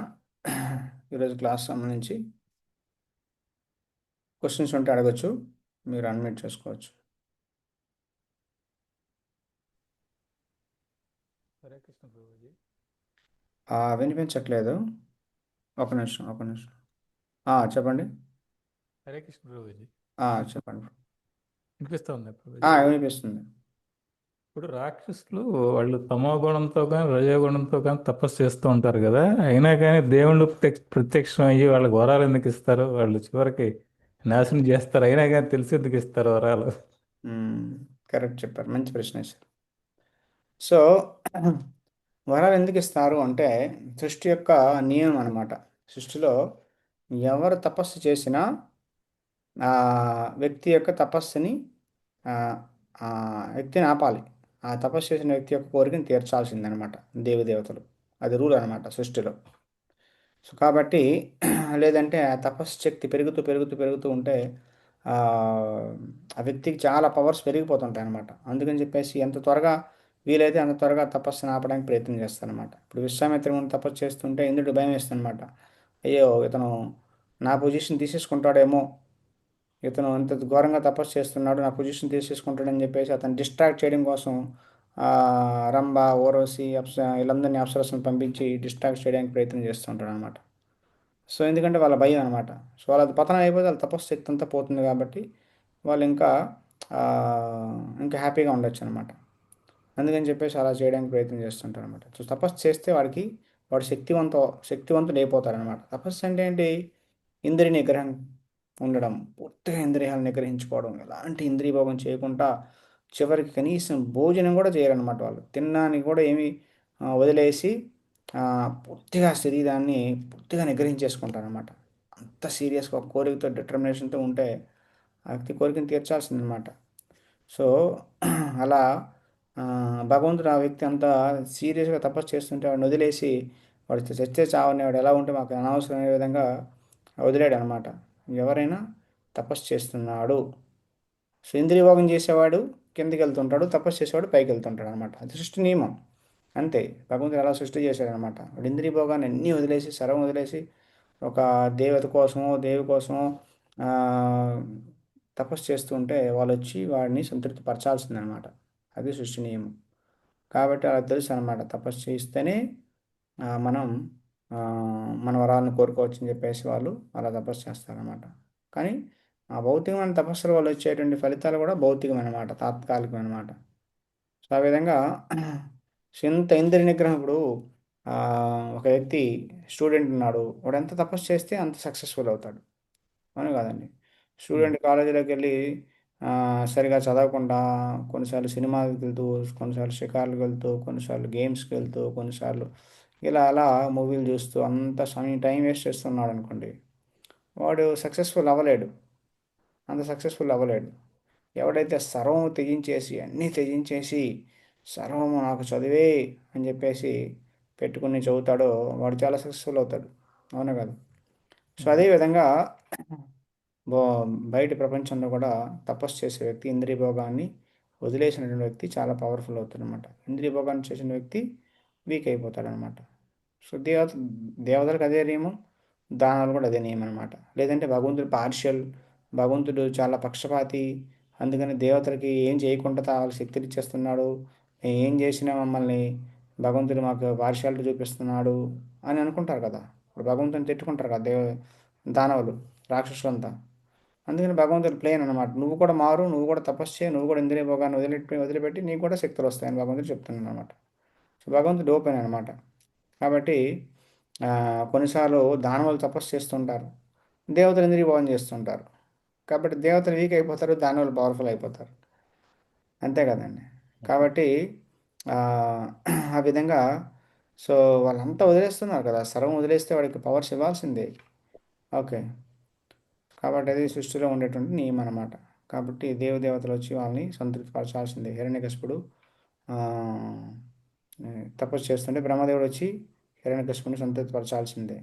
ఈరోజు క్లాస్ సంబంధించి క్వశ్చన్స్ ఉంటే అడగచ్చు, మీరు అన్మ్యూట్ చేసుకోవచ్చు. హరే కృష్ణ ప్రభుజీ. వినిపించట్లేదు. ఒక నిమిషం. చెప్పండి. హరే కృష్ణ ప్రభుజీ. చెప్పండి. వినిపిస్తా ఉందా ప్రభుజీ? వినిపిస్తుంది. ఇప్పుడు రాక్షసులు వాళ్ళు తమో గుణంతో కానీ రజోగుణంతో కానీ తపస్సు చేస్తూ ఉంటారు కదా, అయినా కానీ దేవుళ్ళు ప్రత్యక్షం అయ్యి వాళ్ళకి వరాలు ఎందుకు ఇస్తారు? వాళ్ళు చివరికి నాశనం చేస్తారు, అయినా కానీ తెలిసి ఎందుకు ఇస్తారు వరాలు? కరెక్ట్ చెప్పారు, మంచి ప్రశ్న సార్. సో వరాలు ఎందుకు ఇస్తారు అంటే సృష్టి యొక్క నియమం అనమాట. సృష్టిలో ఎవరు తపస్సు చేసినా ఆ వ్యక్తి యొక్క తపస్సుని ఆ, ఆ వ్యక్తిని ఆపాలి. ఆ తపస్సు చేసిన వ్యక్తి యొక్క కోరికని తీర్చాల్సిందనమాట దేవతలు. అది రూల్ అనమాట సృష్టిలో. సో కాబట్టి లేదంటే ఆ తపస్సు శక్తి పెరుగుతూ పెరుగుతూ పెరుగుతూ ఉంటే ఆ ఆ వ్యక్తికి చాలా పవర్స్ పెరిగిపోతుంటాయి అనమాట. అందుకని చెప్పేసి ఎంత త్వరగా వీలైతే అంత త్వరగా తపస్సును ఆపడానికి ప్రయత్నం చేస్తారనమాట. ఇప్పుడు విశ్వామిత్రుడు తపస్సు చేస్తుంటే ఇంద్రుడు భయం వేస్తుందన్నమాట. అయ్యో ఇతను నా పొజిషన్ తీసేసుకుంటాడేమో, ఇతను అంత ఘోరంగా తపస్సు చేస్తున్నాడు, నా పొజిషన్ తీసేసుకుంటాడని చెప్పేసి అతను డిస్ట్రాక్ట్ చేయడం కోసం ఆ, రంభ, ఊర్వశి, వీళ్ళందరినీ అప్సరసను పంపించి డిస్ట్రాక్ట్ చేయడానికి ప్రయత్నం చేస్తుంటాడు అనమాట. సో ఎందుకంటే వాళ్ళ భయం అనమాట. సో వాళ్ళ పతనం అయిపోతే వాళ్ళ తపస్సు శక్తి అంతా పోతుంది కాబట్టి వాళ్ళు ఆ, ఇంకా హ్యాపీగా ఉండొచ్చు అనమాట. అందుకని చెప్పేసి అలా చేయడానికి ప్రయత్నం చేస్తుంటారు అనమాట. సో తపస్సు చేస్తే వాడు శక్తివంతుడు అయిపోతారనమాట. తపస్సు అంటే ఏంటి? ఇంద్రియ నిగ్రహం ఉండడం, పూర్తిగా ఇంద్రియాలను నిగ్రహించుకోవడం, ఎలాంటి ఇంద్రియ భోగం చేయకుండా చివరికి కనీసం భోజనం కూడా చేయరనమాట. వాళ్ళు తినడానికి కూడా ఏమి వదిలేసి ఆ, పూర్తిగా శరీరాన్ని పూర్తిగా నిగ్రహించేసుకుంటారనమాట. అంత సీరియస్గా ఒక కోరికతో డిటర్మినేషన్తో ఉంటే ఆ వ్యక్తి కోరికను తీర్చాల్సిందనమాట. సో అలా ఆ, భగవంతుడు ఆ వ్యక్తి అంతా సీరియస్గా తపస్సు చేస్తుంటే వాడిని వదిలేసి వాడు చచ్చే చావని వాడు ఎలా ఉంటే మాకు అనవసరమైన విధంగా వదిలేడు అనమాట. ఎవరైనా తపస్సు చేస్తున్నాడు, సో ఇంద్రియభోగం చేసేవాడు కిందికి వెళ్తుంటాడు, తపస్సు చేసేవాడు పైకి వెళ్తుంటాడు అనమాట. అది సృష్టి నియమం. అంతే, భగవంతుడు అలా సృష్టి చేశాడనమాట. వాడు ఇంద్రియభోగాన్ని అన్నీ వదిలేసి, సర్వం వదిలేసి ఒక దేవత కోసమో దేవి కోసమో ఆ, తపస్సు చేస్తూ ఉంటే వాళ్ళు వచ్చి వాడిని సంతృప్తి పరచాల్సిందనమాట. అది సృష్టి నియమం. కాబట్టి అలా తెలుసు అనమాట, తపస్సు చేస్తేనే మనం ఆ, మన వరాలను కోరుకోవచ్చు అని చెప్పేసి వాళ్ళు అలా తపస్సు చేస్తారనమాట. కానీ ఆ భౌతికమైన తపస్సుల వల్ల వచ్చేటువంటి ఫలితాలు కూడా భౌతికమైన మాట, తాత్కాలికమైన మాట. సో ఆ విధంగా సో ఇంత ఇంద్రియ నిగ్రహం ఇప్పుడు ఆ, ఒక వ్యక్తి స్టూడెంట్ ఉన్నాడు, వాడు ఎంత తపస్సు చేస్తే అంత సక్సెస్ఫుల్ అవుతాడు, అవును కాదండి. ఉమ్. స్టూడెంట్ కాలేజీలోకి వెళ్ళి సరిగా చదవకుండా కొన్నిసార్లు సినిమాలకు వెళ్తూ, కొన్నిసార్లు షికార్లకు వెళ్తూ, కొన్నిసార్లు గేమ్స్కి వెళ్తూ, కొన్నిసార్లు ఇలా అలా మూవీలు చూస్తూ అంత సమయం టైం వేస్ట్ చేస్తున్నాడు అనుకోండి, వాడు సక్సెస్ఫుల్ అవ్వలేడు, అంత సక్సెస్ఫుల్ అవ్వలేడు. ఎవడైతే సర్వము త్యజించేసి అన్నీ త్యజించేసి సర్వము నాకు చదివే అని చెప్పేసి పెట్టుకుని చదువుతాడో వాడు చాలా సక్సెస్ఫుల్ అవుతాడు, అవునా కదా. సో ఉమ్. అదేవిధంగా బో బయట ప్రపంచంలో కూడా తపస్సు చేసే వ్యక్తి, ఇంద్రియ భోగాన్ని వదిలేసినటువంటి వ్యక్తి చాలా పవర్ఫుల్ అవుతాడు అనమాట. ఇంద్రియ భోగాన్ని చేసిన వ్యక్తి వీక్ అయిపోతాడు అనమాట. సో దేవతలకు అదే నియమం, దానాలు కూడా అదే నియమం అనమాట. లేదంటే భగవంతుడు పార్షియల్, భగవంతుడు చాలా పక్షపాతి, అందుకని దేవతలకి ఏం చేయకుండా వాళ్ళకి శక్తులు ఇచ్చేస్తున్నాడు, మేము ఏం చేసినా మమ్మల్ని భగవంతుడు మాకు పార్షియాలిటీ చూపిస్తున్నాడు అని అనుకుంటారు కదా. ఇప్పుడు భగవంతుని తిట్టుకుంటారు కదా దానవులు, రాక్షసులంతా. అందుకని భగవంతుడు ప్లేన్ అనమాట, నువ్వు కూడా మారు, నువ్వు కూడా తపస్సు చేయి, నువ్వు కూడా ఇంద్రియ భోగాన్ని వదిలిపెట్టి నీకు కూడా శక్తులు వస్తాయని భగవంతుడు చెప్తున్నాను అనమాట. సో భగవంతుడు ఓపెన్ అనమాట. కాబట్టి కొన్నిసార్లు దానవులు తపస్సు చేస్తుంటారు, దేవతలు ఇంద్రియ భోగం చేస్తుంటారు. కాబట్టి దేవతలు వీక్ అయిపోతారు, దానవులు పవర్ఫుల్ అయిపోతారు, అంతే కదండి. కాబట్టి ఆ, ఆ విధంగా సో వాళ్ళంతా వదిలేస్తున్నారు కదా, సర్వం వదిలేస్తే వాడికి పవర్స్ ఇవ్వాల్సిందే. ఓకే. కాబట్టి అది సృష్టిలో ఉండేటువంటి నియమం అనమాట. కాబట్టి దేవతలు వచ్చి వాళ్ళని సంతృప్తిపరచాల్సిందే. హిరణ్యకశిపుడు ఆ, తపస్సు చేస్తుంటే బ్రహ్మదేవుడు వచ్చి హిరణ్యకశిపుని సంతృప్తిపరచాల్సిందే.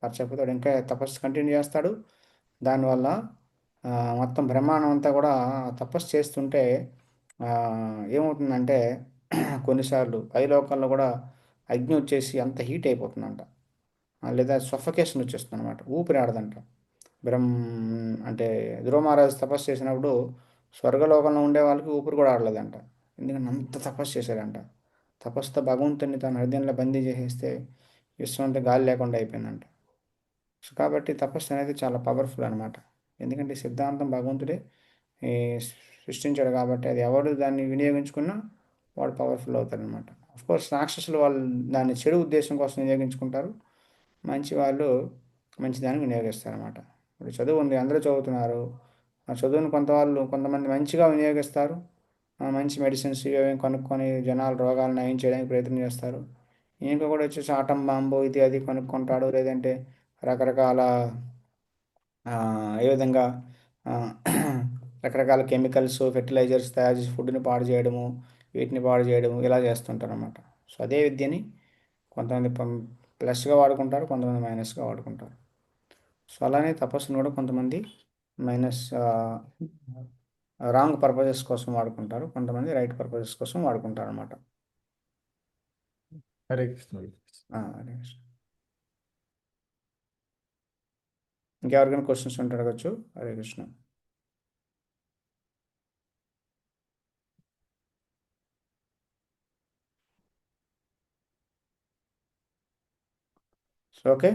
పరచకపోతే వాడు ఇంకా తపస్సు కంటిన్యూ చేస్తాడు. దానివల్ల ఆ, మొత్తం బ్రహ్మాండం అంతా కూడా తపస్సు చేస్తుంటే ఆ, ఏమవుతుందంటే కొన్నిసార్లు పైలోకాల్లో కూడా అగ్ని వచ్చేసి అంత హీట్ అయిపోతుందంట. లేదా సఫకేషన్ వచ్చేస్తుంది అనమాట, ఊపిరి ఆడదంట. బ్రహ్మ అంటే ధ్రువ మహారాజు తపస్సు చేసినప్పుడు స్వర్గలోకంలో ఉండే వాళ్ళకి ఊపిరి కూడా ఆడలేదంట. ఎందుకంటే అంత తపస్సు చేశాడంట. తపస్సుతో భగవంతుని తన హృదయంలో బందీ చేసేస్తే విశ్వం అంతా గాలి లేకుండా అయిపోయిందంట. సో కాబట్టి తపస్సు అనేది చాలా పవర్ఫుల్ అనమాట. ఎందుకంటే ఈ సిద్ధాంతం భగవంతుడే ఈ సృష్టించాడు కాబట్టి అది ఎవరు దాన్ని వినియోగించుకున్నా వాడు పవర్ఫుల్ అవుతారనమాట. కోర్స్ రాక్షసులు వాళ్ళు దాన్ని చెడు ఉద్దేశం కోసం వినియోగించుకుంటారు, మంచి వాళ్ళు మంచి దానికి వినియోగిస్తారన్నమాట. ఇప్పుడు చదువు ఉంది, అందరూ చదువుతున్నారు, ఆ చదువును కొంతమంది మంచిగా వినియోగిస్తారు. మంచి మెడిసిన్స్ ఇవి కనుక్కొని జనాల రోగాలు నయం చేయడానికి ప్రయత్నం చేస్తారు. ఇంకొకటి వచ్చేసి ఆటం బాంబు ఇది అది కనుక్కుంటాడు, లేదంటే రకరకాల ఆ, ఏ విధంగా ఆ, రకరకాల కెమికల్స్ ఫెర్టిలైజర్స్ తయారు చేసి ఫుడ్ని పాడు చేయడము, వీటిని పాడు చేయడము ఇలా చేస్తుంటారు అన్నమాట. సో అదే విద్యని కొంతమంది ప్లస్గా వాడుకుంటారు, కొంతమంది మైనస్గా వాడుకుంటారు. సో అలానే తపస్సును కూడా కొంతమంది మైనస్ రాంగ్ పర్పసెస్ కోసం వాడుకుంటారు, కొంతమంది రైట్ పర్పసెస్ కోసం వాడుకుంటారు అనమాట. హరే కృష్ణ. అదే. ఇంకెవరికైనా క్వశ్చన్స్ ఉంటే అడగచ్చు. హరే కృష్ణ. So okay.